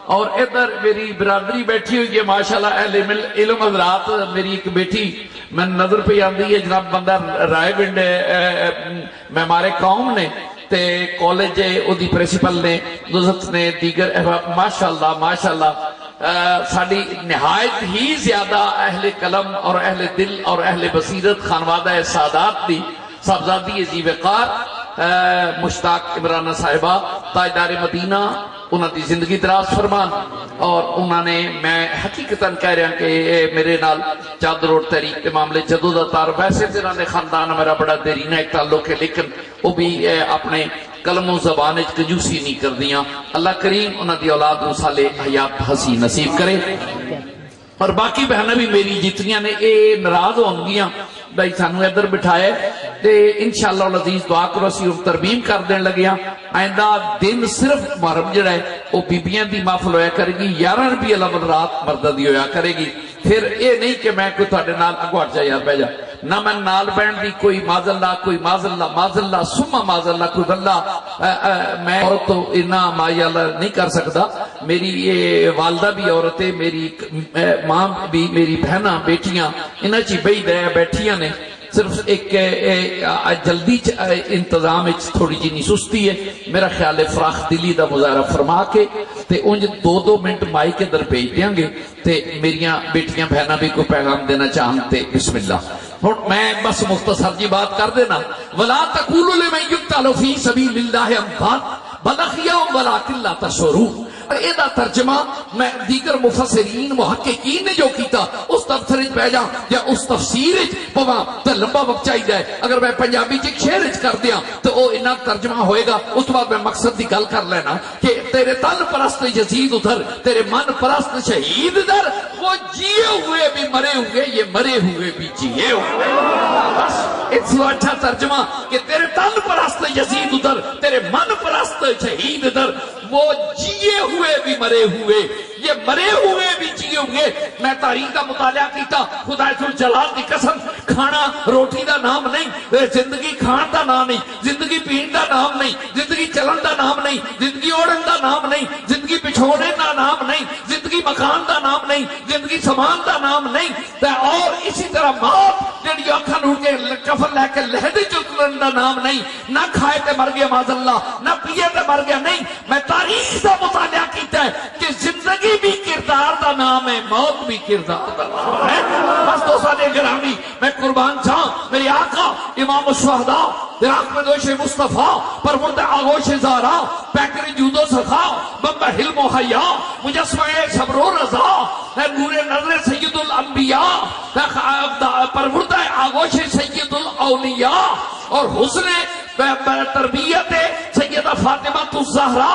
[SPEAKER 5] اور ادھر میری برادری بیٹھی ہوئی ہے ماشاءاللہ اہل علم حضرات میری ایک بیٹی میں نظر پہ آندی ہے جناب بندہ رائے ونڈ میں ہمارے قوم نے تے کالج او دی پرنسپل نے دوزت نے دیگر ماشاءاللہ ماشاءاللہ ساڑی نہایت ہی زیادہ اہل قلم اور اہل دل اور اہل بصیرت خانوادہ سادات دی صاحبزادی عزیز وقار مشتاق عمرانہ صاحبہ تاجدار مدینہ انہوں دی زندگی دراز فرمان اور انہوں نے میں حقیقتاً کہہ رہا کہ میرے نال چادر روڈ تحریک کے معاملے جدو دا تار ویسے انہوں نے خاندان میرا بڑا دیرینہ ایک تعلق ہے لیکن وہ بھی اپنے قلم و زبان کنجوسی نہیں کر دیاں اللہ کریم انہوں دی اولاد و صالح حیات حسین نصیب کرے اور باقی بہنیں بھی میری جتنیاں نے اے ناراض ہوں گیاں بھائی سانو ادھر بٹھائے تے انشاءاللہ العزیز دعا کرو اسی ترمیم کر دین لگیاں آئندہ دن صرف محرم جڑا ہے وہ بیبیاں دی محفل ہویا کرے گی 11 ربیع الاول رات مردہ دی ہویا کرے گی پھر اے نہیں کہ میں کوئی تھوڑے نال اگو ہٹ جا یار بہ جا نہ میں نال بین دی کوئی معاذ اللہ سمہ معاذ اللہ کوئی بندہ میں عورت تو اتنا مائی اللہ نہیں کر سکتا میری یہ والدہ بھی عورت ہے میری ماں بھی میری بہناں بیٹیاں انہاں چی بیٹھیاں نے صرف ایک جلدی انتظام تھوڑی جی نہیں سستی ہے میرا خیال ہے فراخ دلی دا مظاہرہ فرما کے تے انج 2 منٹ مائی کے در بھیج دیاں گے تے میریاں بیٹیاں بہناں بھی کوئی پیغام دینا چاہتے بسم اللہ میں بس مختصر جی بات کر دینا وَلَا تَقُولُ لِمَنْ يُقْتَلُ فِي سَبِيلِ اللَّهِ أَمْوَاتٌ بَلْ أَحْيَاءٌ وَلَكِنْ لَا تَشْعُرُونَ ایدہ ترجمہ میں دیگر مفسرین محققین نے جو کیتا اس تفسیر بھیجا یا اس تفسیر پوا تو لمبا وقت چاہیے جائے اگر میں پنجابی چ شعر کر دیا تو وہ اتنا ترجمہ ہوئے گا اس بعد میں مقصد کی گل کر لینا کہ تیرے تن پرست یزید ادھر تیرے من پرست شہید ادھر وہ جیے ہوئے بھی مرے ہوئے یہ مرے ہوئے بھی جیے ہوئے بس اس سے اچھا ترجمہ کہ تیرے تن پرست یزید ادھر تیرے من پرست شہید ادھر وہ جیے ہوئے بھی مرے ہوئے یہ مرے ہوئے بھی جیے ہوئے میں تاریخ کا مطالعہ کیتا خدا جلال کی قسم کھانا روٹی دا نام نہیں زندگی کھان دا نام نہیں زندگی پین دا نام نہیں زندگی چلن دا نام نہیں زندگی اوڑن دا نام نہیں زندگی پچھوڑے دا نام نہیں زندگی مکان دا نام نہیں زندگی سامان دا نام نہیں اور اسی طرح موت جڑی اکھاں نو کے کفن لے کے لہدی چکن دا نام نہیں نہ کھائے تے مر گیا معاذ اللہ نہ پیے تے مر گیا نہیں میں تاریخ کا مطالعہ کیتا ہے کہ زندگی بھی کردار دا نام ہے موت بھی کردار دا نام ہے بس دوستانے گرامی میں قربان جاؤں میری آقا امام الشہداء عراق میں دوش مصطفیٰ پرورد آغوش زارا پیکر جود و سخا بمبہ حلم و حیاء مجسمہ صبر و رضا نور نظر سید الانبیاء پرورد آغوش سید الاولیاء اور حسن تربیت سیدہ فاطمہ الزہرا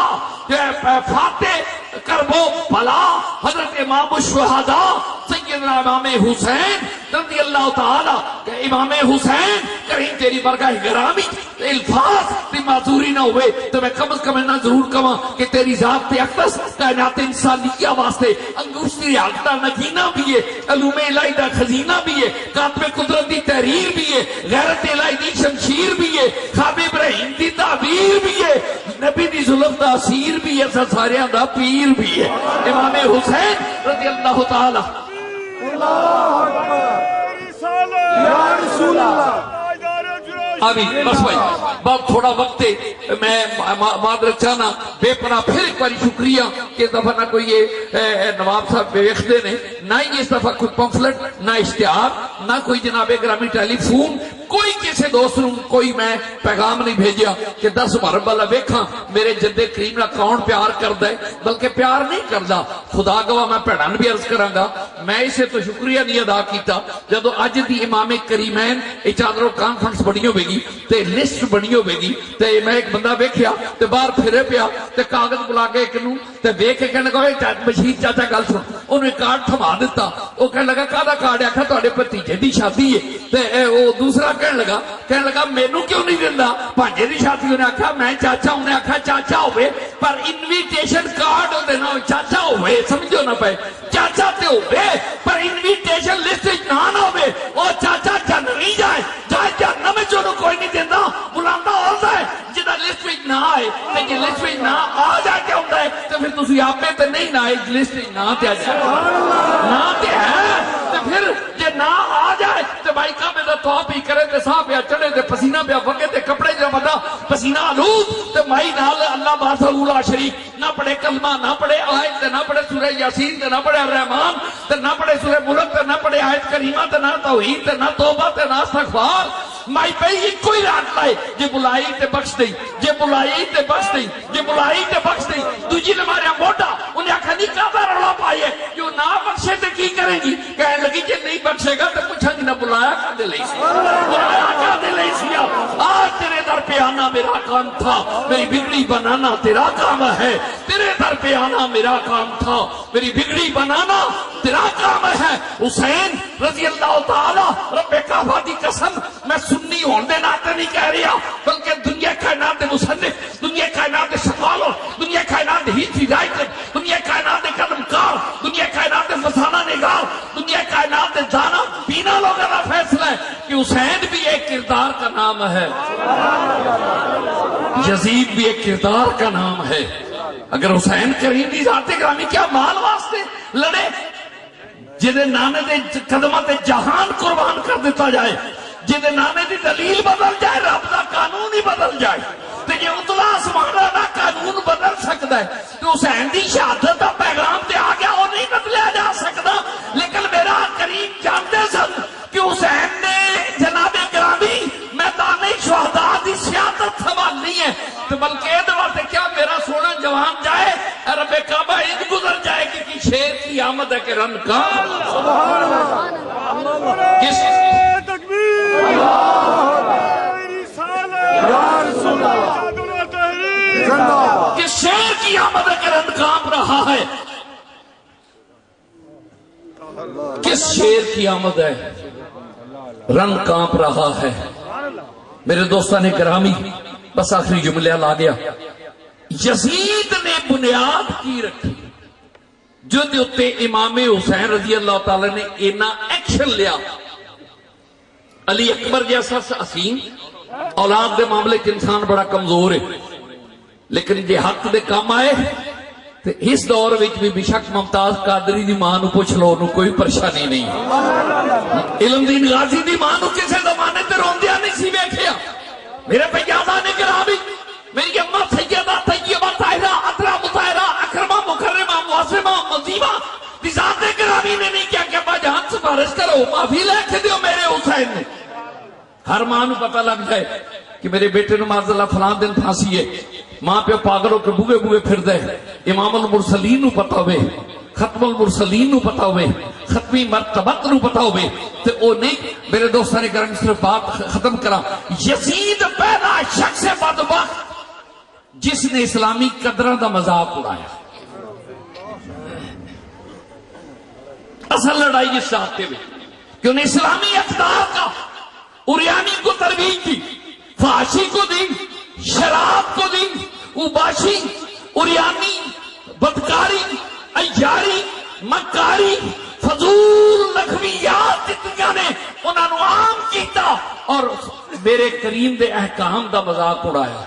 [SPEAKER 5] فاتح کربو بلا حضرت امام الشہداء سیدنا امام حسین رضی اللہ تعالی کہ امام حسین کریں تیری برگاہ گرامی الفاظ بھی معذوری نہ ہوئے تو میں کم از کم اتنا ضرور کہاں کہ تیری ذات اقدس کائنات انسانیہ واسطے انگوشتی ریاضتہ نگینہ بھی ہے علوم الہی دا خزینہ بھی ہے کاتب قدرت دی تحریر بھی ہے غیرت الہی دی شمشیر بھی ہے خواب ابراہیم دی تعبیر بھی ہے نبی دی ظلم دا اسیر بھی ہے ساریاں دا پیر بھی ہے امام حسین رضی اللہ تعالی
[SPEAKER 7] یا رسول اللہ
[SPEAKER 5] آمین بس بھائی بہت تھوڑا وقت ہے میں معذرت چاہنا بے پناہ پھر ایک باری شکریہ کہ اس دفعہ نہ کوئی یہ نواب صاحب بے وقتے نے نہ ہی اس دفعہ کوئی پمفلٹ نہ اشتہار نہ کوئی جناب گرامی ٹیلی فون کوئی کسی دوست نو کوئی میں پیغام نہیں بھیجیا کہ 10 محرم والا ویکھاں میرے جدے کریم نال کون پیار کردا ہے، بلکہ پیار نہیں کردا۔ خدا گواہ میں بھیڑاں بھی عرض کراں گا، میں اسے تو شکریہ نہیں ادا کیتا جدو اج دی امام کریمین اے چادروں کانفرنس بنی ہوے گی تے لسٹ بنی ہوے گی تے میں ایک بندہ ویکھیا تے باہر پھرے پیا تے کاغذ بلا کے ایک نو تے ویکھ کے کہنے لگا بشیر چاچا گل سن، انہوں کارڈ تھما دیتا، وہ کہنے لگا کہدا کارڈ؟ آکھا تہاڈے بھتیجے دی شادی ہے۔ تے وہ دوسرا کہنے لگا مینوں کیوں نہیں دیندا؟ بھانجے دی شادی۔ انہیں آکھا میں چاچا، انہیں آکھا چاچا ہوئے پر انویٹیشن کارڈ دے نال چاچا ہوئے، سمجھو نہ پے، چاچا تے ہوئے پر انویٹیشن لسٹ وچ نہ ہوئے، او چاچا جنم نہیں جائے جنم وچ انہوں کوئی نہیں دیندا، بلاندا ہوندا ہے جدا لسٹ وچ نہ آئے تے جے لسٹ وچ نہ آ جائے تے ہوندا ہے تے پھر تسی آپے تے نہیں نہ آئے لسٹ وچ نہ تے آ جائے نہ تے ہے تے پھر جے نہ آ جائے تے بھائی کعبے دا طواف ہی کرے تے ساہ پیا چڑھے تے پسینہ پیا وگے تے کپڑے جو بندہ پسینہ آلود تے مائی نال اللہ وحدہ لا شریک نہ پڑھے کلمہ، نہ پڑھے آیت تے نہ پڑھے سورہ یاسین تے نہ پڑھے الرحمن تے نہ پڑھے سورہ ملک تے نہ پڑھے آیت کریمہ تے نہ توحید تے نہ توبہ تے نہ استغفار، مائی پہ ہی کوئی رات لائے جے بلائی تے بخش دئی، جے بلائی تے بخش دئی، جے بلائی تے بخش دئی۔ دوجی نے ماریا موٹا، انہیں آکھا نہیں کعبہ رولا پائیے جو نہ بخشے تے کی کریں گی؟ کہنے لگی جے نہیں بخشے گا تو پوچھا گی نہ بلایا کا دے لئی سی، بلایا کا دے لئی سی۔ آج تیرے در پہ آنا میرا کام تھا، میری بگڑی بنانا تیرا کام ہے۔ تیرے در پہ آنا میرا کام تھا، میری بگڑی بنانا تیرا کام ہے۔ حسین رضی اللہ تعالی رب کعبہ دی قسم میں سنی ہون دے ناتے نہیں کہہ رہا، بلکہ دنیا کائنات دے مصنف، دنیا کائنات دے شفالوں، دنیا کائنات دے ہیچ رائٹر، دنیا کائنات دے قدم کار، دنیا کائنات دے فسانہ نگار، دنیا کائنات دے دانا پینا لوگوں کا فیصلہ ہے کہ حسین بھی ایک کردار کا نام ہے، یزید بھی ایک کردار کا نام ہے۔ اگر حسین کریم دی ذات گرامی کیا مال واسطے لڑے جدے نانے دے قدمہ تے جہان قربان کر دیتا جائے، جدے نانے دی دلیل بدل جائے، رب دا قانون ہی بدل جائے، تے یہ اتلا آسمانہ دا قانون بدل سکتا ہے تو حسین دی شہادت دا پیغام تے آ گیا، وہ نہیں بدلیا جا سکتا۔ لیکن میرا کریم جانتے سن کہ حسین نے جناب گرامی میدان شہداء دی سیادت سنبھالنی ہے، تو بلکہ یہ واسطے کیا میرا سونا جوان جائے رب کعبہ انج گزر جائے کہ شیر کی آمد ہے کہ رن کا کس کس شیر کی آمد ہے کہ رن کانپ رہا ہے، کس شیر کی آمد ہے رن کانپ رہا ہے۔ میرے دوستان گرامی بس آخری جملہ لا گیا، یزید نے بنیاد کی رکھی جو دیوتے امام حسین رضی اللہ تعالی نے اینا ایکشن لیا۔ علی اکبر جیسا حسین اولاد دے معاملے کے انسان بڑا کمزور ہے، لیکن جے حق دے کام آئے تو اس دور وچ بھی بشک ممتاز قادری دی ماں نو پوچھ لو، انہوں کوئی پریشانی نہیں۔ علم دین غازی دی ماں نو کسے زمانے تے روندیا نہیں سی ویکھیا۔ میرے پیادہ نے گرامی میری اماں سیدہ طیبہ طاہرہ عطرہ مطہرہ اکرمہ مکرمہ معظمہ مزیمہ دی ذات گرامی نے نہیں کیا کہ ابا جان سفارش کرو معافی لے کے دیو میرے حسین نے۔ ہر ماں نو پتہ لگ جائے کہ میرے بیٹے نو معاذ اللہ فلان دن پھانسی ہے، ماں پہ پاگلوں کے بوگے بوگے پھر دے، امام المرسلین نو پتہ ہوئے، ختم المرسلین نو پتہ ہوئے، ختمی مرتبت نو پتہ ہوئے، تو او نہیں میرے دوستان نے کرم صرف بات ختم کرا۔ یزید پہلا شخص بدبخت جس نے اسلامی قدرہ دا مذاق اڑایا۔ اصل لڑائی اس چاہتے ہوئے کہ انہیں اسلامی اقدار کا اریانی کو ترویج دی، فحاشی کو دی، شراب کو دی، اوباشی، اریانی، بدکاری، ایاری، مکاری، فضول لغویات جتنیاں نے انہوں نے عام کیتا اور میرے کریم دے احکام دا مذاق اڑایا۔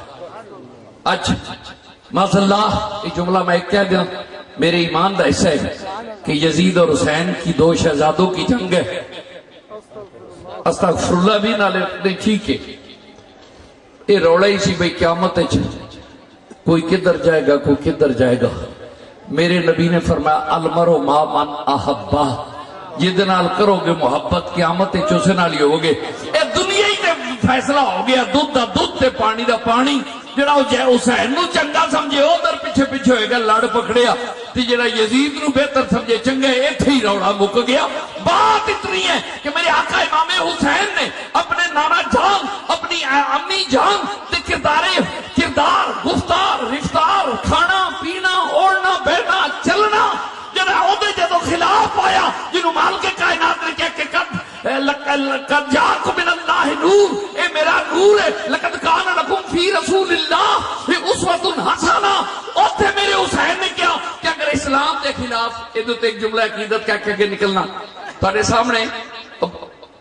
[SPEAKER 5] اچھا معاذ اللہ یہ جملہ میں ایک کہہ دیا، میرے ایمان دا حصہ ہے کہ یزید اور حسین کی دو شہزادوں کی جنگ ہے، استغفر اللہ بھی نالے نہیں ٹھیک ہے، یہ روڑا ہی سی بھئی قیامت ہے کوئی کدھر جائے گا کوئی کدھر جائے گا۔ میرے نبی نے فرمایا المرء مع من احبہ، جدے نال کرو گے محبت قیامت چوسے نال ہی ہوگے۔ اے دنیا ہی نے فیصلہ ہو گیا دودھ دا دودھ تے پانی دا پانی جڑا حسین نو چنگا سمجھے ادھر پیچھے پیچھے ہوئے گا لڑ پکڑیا تے جڑا یزید نو بہتر سمجھے چنگا ایتھے ہی روڑا مک گیا بات اتنی ہے کہ میرے آقا امام حسین نے اپنے نانا جان اپنی امی جان تے کردار گفتار رفتار کھانا پینا اوڑھنا بیٹھنا چلنا جڑا اودے جدو خلاف آیا جنہوں مال کے کائنات نے کہہ کے قد جاءکم من اللہ نور اے میرا نور ہے لقد کان لکم فی رسول اللہ اسوۃ حسنہ اوتھے میرے حسین نے کیا کہ اگر اسلام کے خلاف ادھر ایک جملہ عقیدت کہہ کے نکلنا تھوڑے سامنے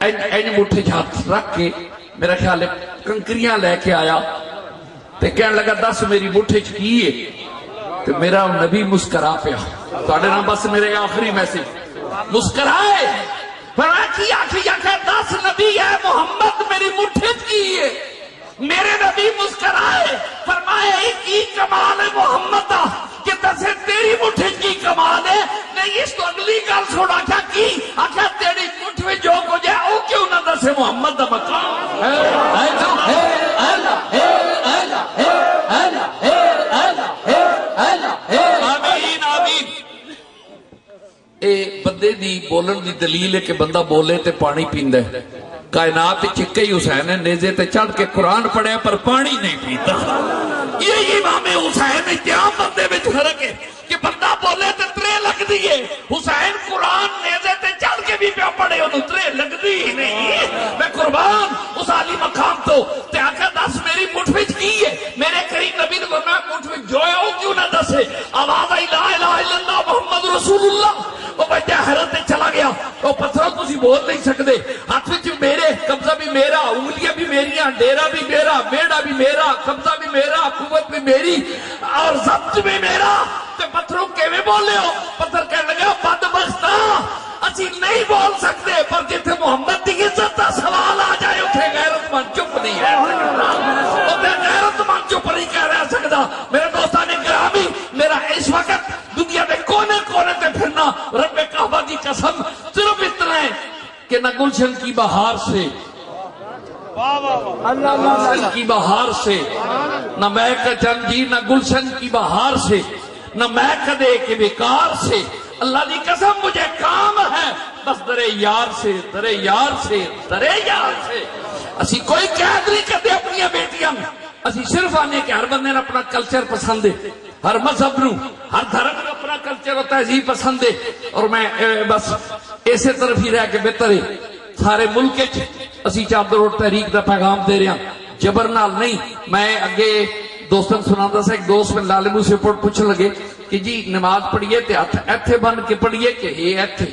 [SPEAKER 5] این مٹھے ہاتھ رکھ کے میرا خیال ہے کنکریاں لے کے آیا تے کہنے لگا دس میری مٹھے چ کی ہے تے میرا نبی مسکرا پیا تھوڑے نام بس میرے آخری میسج مسکرائے فرمایا کی آخری آخر دس نبی ہے محمد میری مٹھے کی ہے میرے نبی مسکرائے فرمایا کی کمال ہے محمد کہ دسے تیری مٹھے کی کمال ہے نہیں اس تو اگلی گل سوڑا کیا کی آخر تیری مٹھ میں جو کو جائے او کیوں نہ دسے محمد دا مقام آمین آمین اے بندے دی بولن دی دلیل ہے کہ بندہ بولے تے پانی پیندہ ہے کائنات چکے ہی حسین ہے نیزے تے چڑھ کے قرآن پڑھے پر پانی نہیں پیتا یہ امام حسین ہے کیا بندے میں فرق ہے کہ بندہ بولے تے ترے لگ دیئے حسین قرآن نیزے تے چڑھ کے بھی پیا پڑھے انہوں ترے لگ دی ہی نہیں میں قربان اس عالی مقام تو تے آکھا دس میری مٹھ وچ کی ہے میرے کریم نبی نے فرمایا مٹھ وچ جو ہے وہ کیوں نہ دسے آواز آئی لا الہ الا اللہ محمد رسول اللہ وہ بچہ حیرت چلا گیا وہ پتھروں تسی بول نہیں سکتے ہاتھ وچ میرے قبضہ بھی میرا انگلیاں بھی میریاں ڈیرا بھی میرا بیڑا بھی میرا قبضہ بھی میرا قوت بھی میری اور ضبط بھی میرا تے پتھروں کیویں بولے ہو پتھر کہنے لگا بدبختا اسی نہیں بول سکتے پر جتھے محمد کی عزت کا سوال آ جائے اتنے غیرت مند چپ نہیں رہ سکتا اتنے غیرت مند چپ نہیں کہہ رہ سکتا میرے دوستان گرامی میرا اس وقت دنیا میں کونے کونے تے پھرنا رب کعبہ کی قسم صرف اتنا ہے کہ نہ گلشن کی بہار سے گلشن کی بہار سے نہ مہک چند جی نہ گلشن کی بہار سے نہ مہک دے کے بیکار سے اللہ کی قسم مجھے کام ہے بس درے یار سے درے یار سے درے یار سے اسی کوئی قید نہیں کرتے اپنی بیٹیاں اسی صرف آنے کے ہر بندے نے اپنا کلچر پسند ہے ہر مذہب نو ہر دھرم نو اپنا کلچر اور تہذیب پسند ہے اور میں بس ایسے طرف ہی رہ کے بہتر ہے سارے ملک اسی چادر اور تحریک دا پیغام دے رہے ہیں جبر نال نہیں میں اگے دوستن سناتا سا ایک دوست میں لالمو سے پوچھ لگے کہ جی نماز پڑھیے تے ہاتھ ایتھے بن کے پڑھیے کہ یہ ایتھے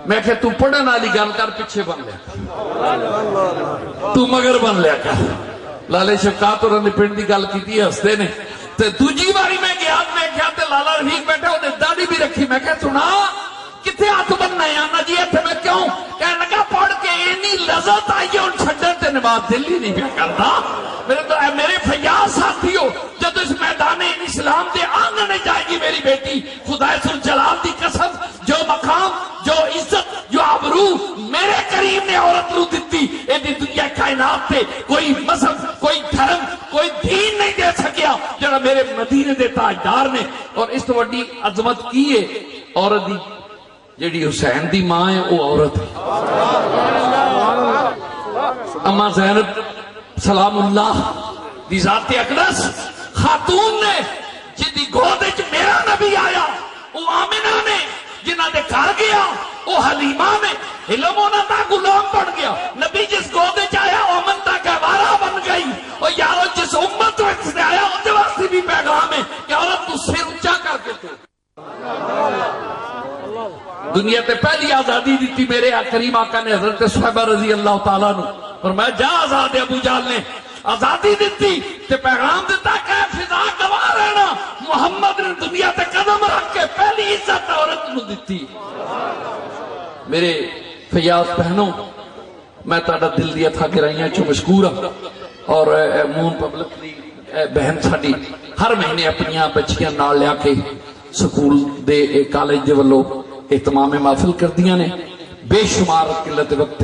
[SPEAKER 5] میں کہ تو پڑھن والی گل کر پیچھے بن لیا تو مگر بن لیا کر لالے شفقات اور نے پنڈ دی گل کیتی ہے ہستے نے تے دوجی باری میں گیا میں کیا تے لالا رفیق بیٹھا وہ داڑھی بھی رکھی میں کہ سنا کتنے ہاتھ بننا ہے آنا جی ایتھے میں کیوں کہنے لگا پڑھ کے اینی لذت آئی ہے ان چھڑن تے نماز دل ہی نہیں پیا کرتا میرے فیاض ساتھی ہو جب اس میدان اسلام دے آنگنے جائے گی میری بیٹی خدا ذوالجلال دی قسم جو مقام جو عزت جو آبرو میرے کریم نے عورت رو دیتی ایدی دنیا کائنات تے کوئی مذہب کوئی دھرم کوئی دین نہیں دے سکیا جڑا میرے مدینے دے تاجدار نے اور اس تو وڈی عظمت کی ہے عورت دی جیڑی حسین دی ماں ہے وہ عورت ہے اما زینب سلام اللہ دی ذات اقدس خاتون نے جدی گود وچ میرا نبی آیا وہ آمنہ نے جنہ دے گھر گیا وہ حلیمہ نے علم ہونا تھا غلام بن گیا نبی جس گود وچ آیا امن تا گوارا بن گئی اور یارو جس امت وچ آیا اس واسطے بھی پیغام ہے کہ عورت تو سر اونچا کر کے تو دنیا تے پہلی آزادی دیتی میرے کریم آقا نے حضرت صحابہ رضی اللہ تعالیٰ نو اور میں جا آزاد ابو جہل نے آزادی دیتی تے پیغام دیتا کہ فضا گواہ رہنا محمد نے دنیا تے قدم رکھ کے پہلی عزت عورت نو دیتی میرے فیاض بہنوں میں تہاڈا دل دیا تھا گرائیاں چو مشکور ہوں اور مون پبلک دی بہن ساڈی ہر مہینے اپنی بچیاں نال لیا کے سکول دے کالج دے ولو اہتمام محفل کردیاں نے بے شمار قلت وقت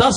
[SPEAKER 5] 10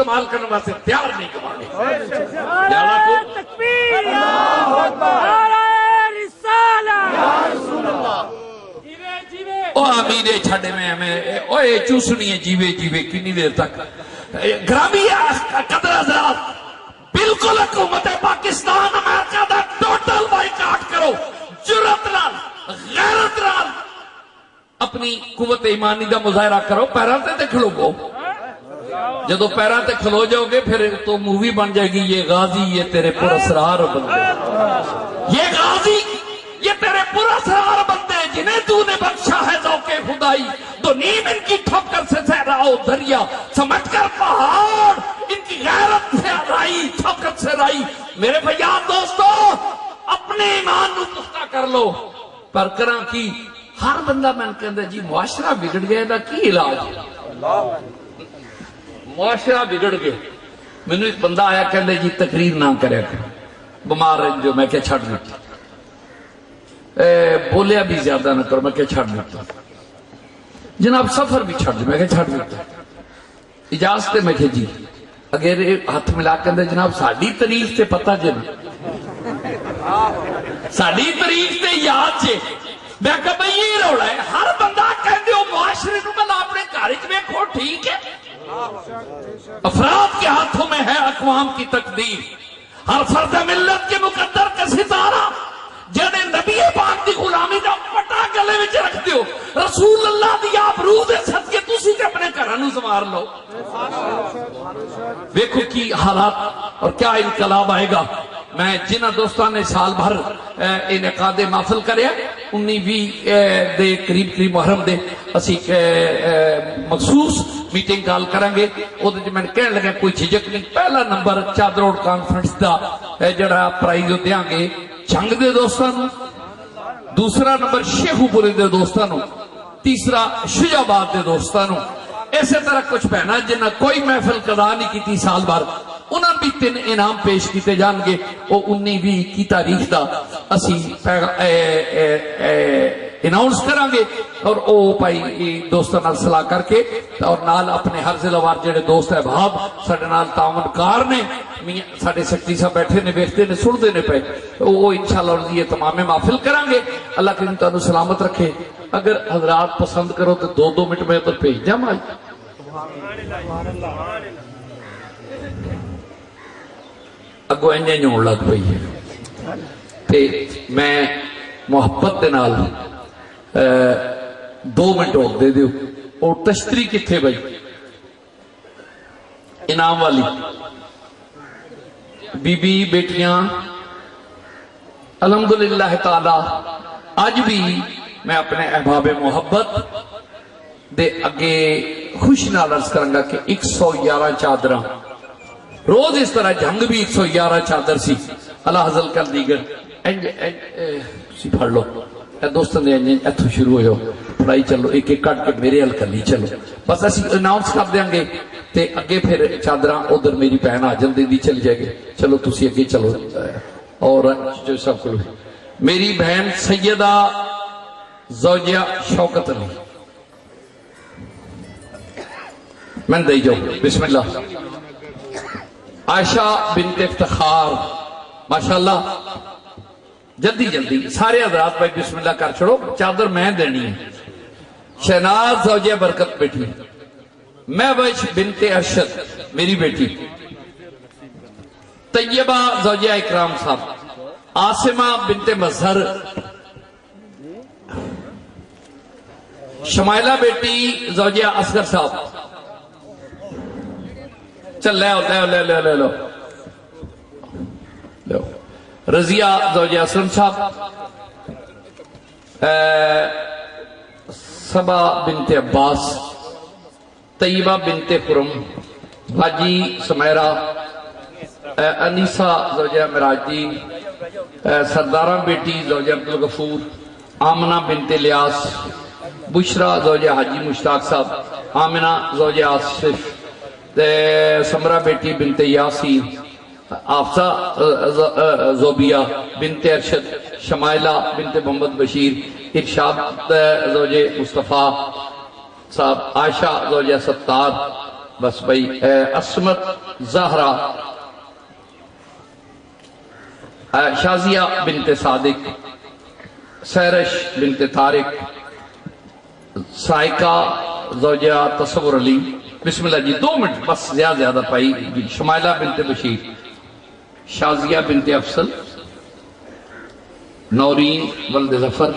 [SPEAKER 5] استعمال کرنے واسطے تیار نہیں کروانے
[SPEAKER 7] تکبیر نعرہ رسالت یا رسول اللہ
[SPEAKER 5] او آمینے چھڑے میں اوے چوسنی ہے جیوے جیوے کنی دیر تک گرامی قدر حضرات بالکل حکومت پاکستان امریکہ دا ٹوٹل بائیکاٹ کرو جرات نال غیرت نال اپنی قوت ایمانی دا مظاہرہ کرو پیران تے کھلو گو جدو پیران تے کھلو جاؤ گے پھر تو مووی بن جائے گی یہ غازی یہ تیرے پر اسرار بندے یہ غازی یہ تیرے پر اسرار بندے جنہیں تو نے بخشا ہے ذوق خدائی تو نیم ان کی ٹھوکر سے سہراؤ دریا سمجھ کر پہاڑ ان کی غیرت سے رائی ٹھوکر سے رائی میرے بھائیان دوستو اپنے ایمان نو پختہ کر لو پر کراں کی ہر بندہ میں کہندا جی معاشرہ بگڑ گیا دا کی علاج معاشرہ بگڑ گیا مینوں ایک بندہ آیا کہندا جی تقریر نہ کریا کر بیمار ہیں جو میں کہ چھڑ دیتا بولیا بھی زیادہ نہ کرو میں کہ چھڑ دیتا جناب سفر بھی چھڑ دیتا میں کہ چھڑ دیتا اجازت میں کہ جی اگر ہاتھ ملا کر جناب ساڑی تاریخ سے پتہ جن ساڑی تاریخ سے یاد چھے میں کہا بھئی یہ روڑا ہے ہر بندہ کہتے ہو معاشرے نو ملا اپنے کارج میں کھو ٹھیک ہے افراد کے ہاتھوں میں ہے اقوام کی تقدیر ہر فرد ملت کے مقدر کا ستارہ جنہیں نبی پاک دی غلامی دا پٹا گلے وچ رکھ دیو رسول اللہ دی آبرو دے صدقے تسی تے اپنے گھراں سنوار لو دیکھو کی حالات اور کیا انقلاب آئے گا میں جنہ دوستان نے سال بھر انعقاد محفل کریا 19-20 دے قریب محرم دے اسی مخصوص میٹنگ کال کریں گے وہ میں کہنے لگا کوئی جھجک نہیں پہلا نمبر چادروڑ کانفرنس دا جڑا پرائز دیاں گے جنگ دے دوستانوں دوسرا نمبر شیخو پوری دے دوستانوں تیسرا شجاباد دے دوستانوں ایسے طرح کچھ بہنا جنہ کوئی محفل قضا نہیں کی تھی سال بھر انہاں بھی 3 انعام پیش کیتے جان گے وہ 19-20 کی تاریخ دا اسی اناؤنس کریں گے اور او پائی دوستان نال صلاح کر کے اور نال اپنے ہر ضلع وار جڑے دوست احباب ساڈے نال تعاون کار نے ساڈے سیکرٹری صاحب بیٹھے نے ویکھتے نے سنتے نے پے وہ انشاءاللہ یہ تمام محفل کریں گے اللہ کریم تانوں سلامت رکھے اگر حضرات پسند کرو تو 2 منٹ میں تو بھیج جا مائی اگو انجے نون لگ پئی ہے تے میں محبت دے نال 2 منٹ روک دے دیو اور تشتری کتھے بھائی انعام والی بی بی بیٹیاں الحمدللہ تعالی آج بھی میں اپنے احباب محبت دے اگے خوش نال عرض کروں گا کہ 111 چادراں روز اس طرح جنگ بھی 111 چادر سی اللہ حضل کر دیگر سی پڑھ لو دوستان دے ایتھو شروع ہو جاؤ پڑھائی چلو ایک ایک کٹ کے میرے حل کر لی چلو بس اسی اناؤنس کر دیں گے تے اگے پھر چادراں ادھر میری بہن آ جلدی دی چل جائے گے چلو تسی اگے چلو اور جو سب کو میری بہن سیدہ زوجہ شوکت علی میں دے جاؤ بسم اللہ عائشہ بنت افتخار ماشاءاللہ جلدی سارے حضرات بھائی بسم اللہ کر چھڑو چادر میں دینی ہے شہناز زوجہ برکت بیٹی محوش بنت ارشد میری بیٹی طیبہ زوجہ اکرام صاحب عاصمہ بنت مظہر شمائلہ بیٹی زوجہ اصغر صاحب چل لے لو رضیہ زوجہ اسلم صاحب صبا بنت عباس طیبہ بنت پرم حاجی سمیرہ انیسہ زوجہ مراجدین سردارہ بیٹی زوجہ عبدالغفور آمنہ بنت الیاس بشرہ زوجہ حاجی مشتاق صاحب آمنہ زوجہ آصف سمرہ بیٹی بنت یاسین آفزہ زوبیہ بنت ارشد شمائلہ بنت محمد بشیر ارشاد زوجہ مصطفیٰ صاحب عائشہ زوجہ ستار بس بھائی عصمت زہرا شازیہ بنت صادق سیرش بنت طارق سائقہ زوجہ تصور علی بسم اللہ جی 2 منٹ بس زیادہ پائی جی شمائلہ بنت بشیر شازیہ بنت افضل نورین ولد ظفر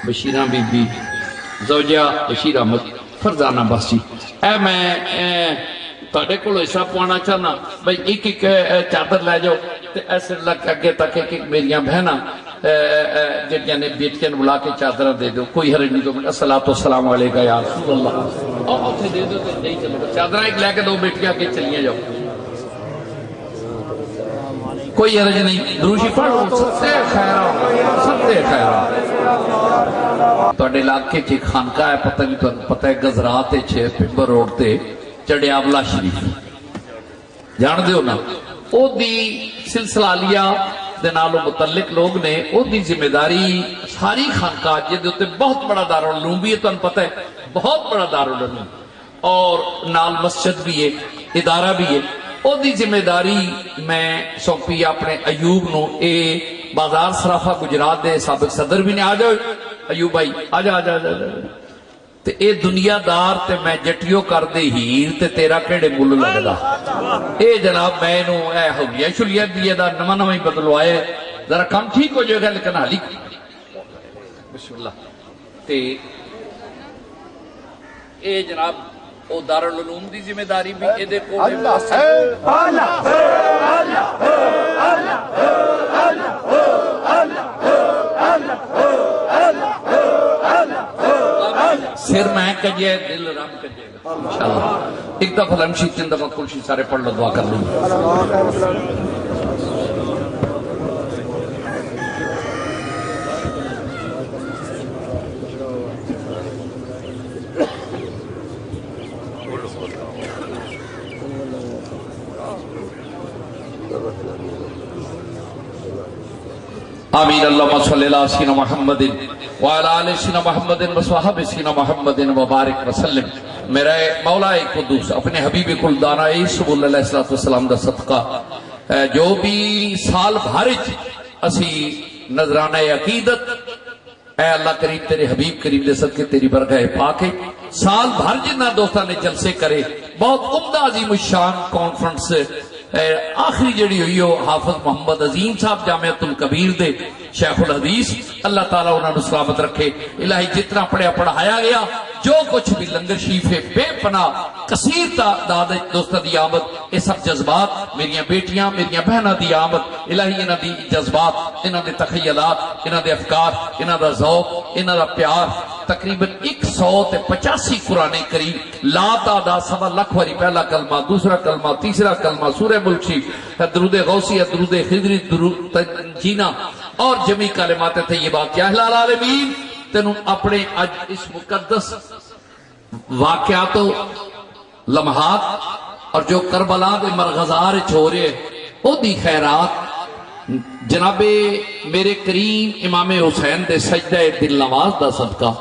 [SPEAKER 5] بشیرہ بی بی زوجہ بشیر احمد فرزانہ باسی اے میں تاڑے کو ایسا پوانا چاہنا بھئی ایک چادر لے جاؤ تے ایسے لگ اگے تک ایک میریاں بہنا جڑیاں نے بیٹیاں بلا کے چادر دے دو کوئی حرج نہیں دو الصلاۃ والسلام علیکہ یا رسول اللہ اور اوتھے دے دو تے نہیں چلو چادر ایک لے کے 2 بیٹیاں کے چلیاں جاؤ کوئی حرج نہیں دروشی پڑھو ستے خیرہ توڑے علاقے چی خانقاہ ہے پتہ نہیں تو پتہ ہے گزراتے چھے پمبر روڈ تے چڑیابلا شریف جان دیو نا او دی سلسلہ لیا دنالو متعلق لوگ نے او دی ذمہ داری ساری خانقاہ جدے ہوتے بہت بڑا دارالعلوم بھی ہے تو ان پتہ ہے بہت بڑا دارالعلوم اور نال مسجد بھی ہے ادارہ بھی ہے او دی ذمہ داری میں سونپی اپنے ایوب نو اے بازار صرافہ گجرات دے سابق صدر بھی نے آ جاؤ ایوب بھائی آجا تے اے دنیا دار تے میں جٹیو کر دے ہیر تے تیرا کیڑے مل لگدا اے جناب میں نو اے ہو گیا شلیت دیئے دا نمہ ہی بدلو آئے ذرا کم ٹھیک ہو جائے گا لیکن حالی بسم اللہ تے اے جناب او دارالعلوم دی ذمہ داری بھی اے دے کو سر میں کجے دل رام کجے گا انشاءاللہ ایک دفعہ لمشی چند دفعہ کلشی سارے پڑھ لو دعا کر لیں آمین اللہم صلی اللہ سینہ محمد وعلی آلِ سینہ محمد وصحاب سینہ محمد وبارک وسلم میرے مولا قدوس اپنے حبیب کل دانا عیسیٰ علیہ السلام دا صدقہ جو بھی سال بھارج اسی نظرانہ عقیدت اے اللہ کریم تیرے حبیب کریم دے صدقے تیری برگاہ پاکے سال بھر جنہ دوستان نے جلسے کرے بہت عمدہ عظیم الشان کانفرنس آخری جڑی ہوئی ہو حافظ محمد عظیم صاحب جامعۃ الکبیر دے شیخ الحدیث اللہ تعالیٰ انہوں نے سلامت رکھے الہی جتنا پڑھایا گیا جو کچھ بھی لنگر شریف ہے بے پناہ کثیر تعداد دوستہ دی آمد یہ سب جذبات میریاں بیٹیاں میریاں بہنہ دی آمد الہی انہ دی جذبات انہ دے تخیلات انہ دے افکار انہ دا ذوق انہ دا پیار تقریباً 185 قرآن کریم لا تعداد 1.25 لاکھ واری پہلا کلمہ دوسرا کلمہ تیسرا کلمہ سورہ ملک شریف درود غوثی درود خضری درود تنجینہ اور جمعی کلمات طیبات یا اہل العالمین تنوں اپنے اج اس مقدس واقعات و لمحات اور جو کربلا دے مرغزار چھوڑے او دی خیرات جناب میرے کریم امام حسین دے سجدہ دل نواز دا صدقہ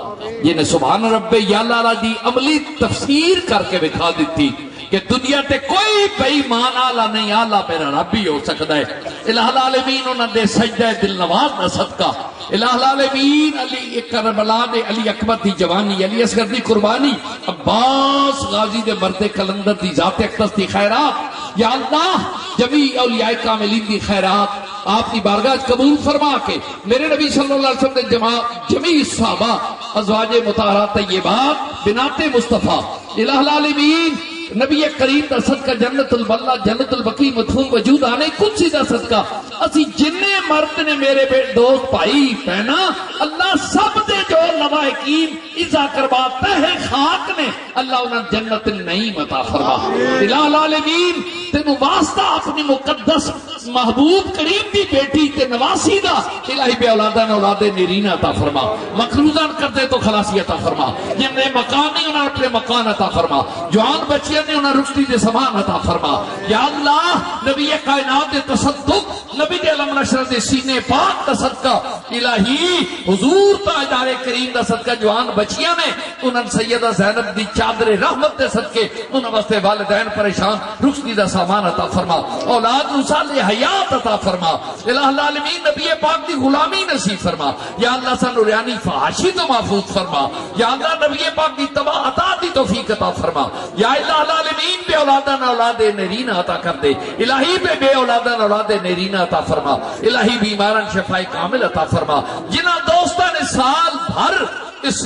[SPEAKER 5] جنہیں سبحان رب یا اللہ دی عملی تفسیر کر کے بکھا دیتی کہ دنیا تے کوئی بے ایمان آلہ نہیں آلہ میرا رب ہی ہو سکتا ہے الہ العالمین انہوں نے سجدہ دل نواز دا صدقہ الہ العالمین علی کربلا دے علی اکبر دی جوانی علی اصغر دی قربانی عباس غازی دے مرد کلندر دی ذات اقدس دی خیرات یا اللہ جمی اولیاء کاملین دی خیرات آپ کی بارگاہ قبول فرما کے میرے نبی صلی اللہ علیہ وسلم نے جمیع صحابہ ازواج مطہرات طیبات بنات مصطفیٰ الہ العالمین نبی کریم دا صدقہ جنت البلہ جنت البقی مدفون وجود آنے کچھ سی دا صدقہ اسی جننے مرد نے میرے دوست بھائی پہنا اللہ سب دے جو لوائقین ازا کربا تہ خاک نے اللہ انہاں جنت نعیم عطا فرما الہ العالمین تینو واسطہ اپنی مقدس محبوب کریم دی بیٹی تے نواسی دا الہی بے اولادہ نے اولاد نیرین عطا فرما مقروضان کردے تو خلاصی عطا فرما جن نے مکان نہیں انہاں اپنے مکان عطا فرما جوان بچیاں نے انہاں رشتی دے سامان عطا فرما یا اللہ نبی کائنات دے تصدق نبی دے علم نشر دے سینے پاک دا صدقہ الہی حضور تاجدار کریم دا صدقہ جوان بچیاں نے انہاں سیدہ زینب دی چادر رحمت دے صدقے انہاں واسطے والدین پریشان رخصتی دا سامان عطا فرما اولاد نو صالح حیات عطا فرما الہ العالمین نبی پاک دی غلامی نصیب فرما یا اللہ سانو ریانی فحاشی تو محفوظ فرما یا اللہ نبی پاک دی تباہ عطا دی توفیق عطا فرما یا الہ العالمین بے اولادن اولاد نیرین عطا کر دے الہی بے اولادن اولاد نیرین عطا فرما الہی بیماران شفائی کامل عطا فرما جنہ دوستہ نے سال بھر اس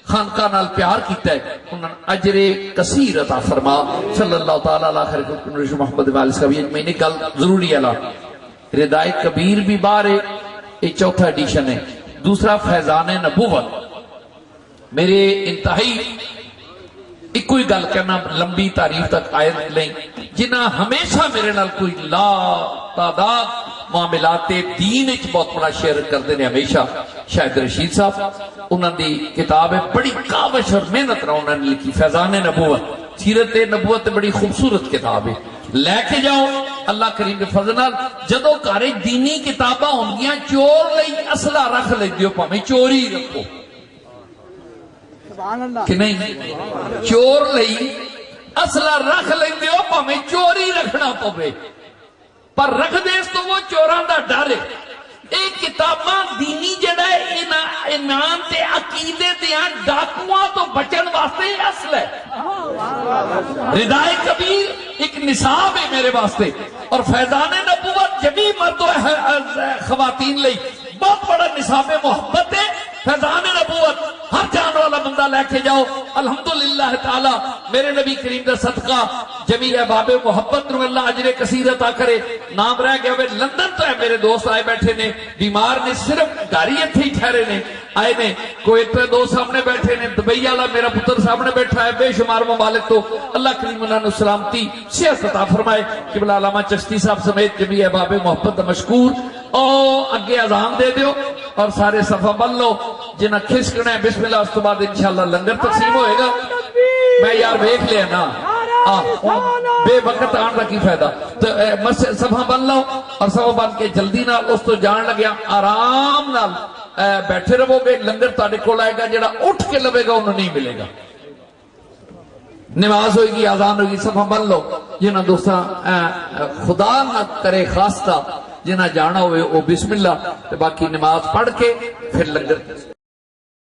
[SPEAKER 5] خانقاہ نال پیار کیتا ہے انہاں اجر کثیر عطا فرما صلی اللہ تعالیٰ علیہ خیر محمد والی صحابی اجمعین گل ضروری ہے ردائے کبیر بھی باہر ہے یہ چوتھا ایڈیشن ہے دوسرا فیضان نبوت میرے انتہائی ایک کوئی گل کرنا لمبی تعریف تک آیت لیں جنہ ہمیشہ میرے نال کوئی لا تعداد معاملات دین اچ بہت بڑا شیئر کرتے ہیں ہمیشہ شاہد رشید صاحب انہوں دی کتاب ہے بڑی کاوش اور محنت رہا انہوں نے لکھی فیضان نبوت سیرت نبوت بڑی خوبصورت کتاب ہے لے کے جاؤ اللہ کریم کے فضل نال جدو کارے دینی کتاباں ہونگیاں چور لئی اسلحہ رکھ لے دیو پاویں چوری رکھو کہ نہیں چور لئی اسلحہ رکھ لے دیو پاویں چوری رکھنا پوے پر رکھ دے اس تو وہ چوراں دا ڈر ہے ایک کتاباں دینی جڑا ہے ایمان تے عقیدے دیاں ڈاکواں تو بچن واسطے اصل ہے ردائے کبیر ایک نصاب ہے میرے واسطے اور فیضان نبوت جمی مرد و خواتین لئی بہت بڑا نصاب محبت ہے فیضان نبوت ہر جان والا بندہ لے کے جاؤ الحمدللہ تعالی میرے نبی کریم دا صدقہ جمیل احباب محبت نو اللہ اجر کثیر عطا کرے نام رہ گیا ہوئے لندن تو ہے میرے دوست آئے بیٹھے نے بیمار نے صرف گاڑی اتھے ہی ٹھہرے نے آئے نے کویت پہ دو سامنے بیٹھے نے دبئی والا میرا پتر سامنے بیٹھا ہے بے شمار ممالک تو اللہ کریم انہوں نے سلامتی صحت عطا فرمائے قبلہ علامہ چشتی صاحب سمیت جمیل احباب محبت مشکور اور اگے اذان دے دیو اور سارے صفحہ بن لو جنہ کھسکنا ہے بسم اللہ اس تو بعد انشاءاللہ لنگر تقسیم ہوئے گا میں یار بیک لیا نا بے وقت آن رکھی فائدہ تو صفحہ بن لو اور صفحہ بن کے جلدی نال اس تو جان لگیا آرام نال بیٹھے رہو گے لنگر تاڑے کو لائے گا جڑا اٹھ کے لبے گا انہوں نہیں ملے گا نماز ہوئے گی آزان ہوئے گی صفحہ بن لو جنہ دوستاں خدا نہ کرے خاصتا جنہ جانا ہوئے وہ بسم اللہ باقی نماز پڑھ کے پھر لنگر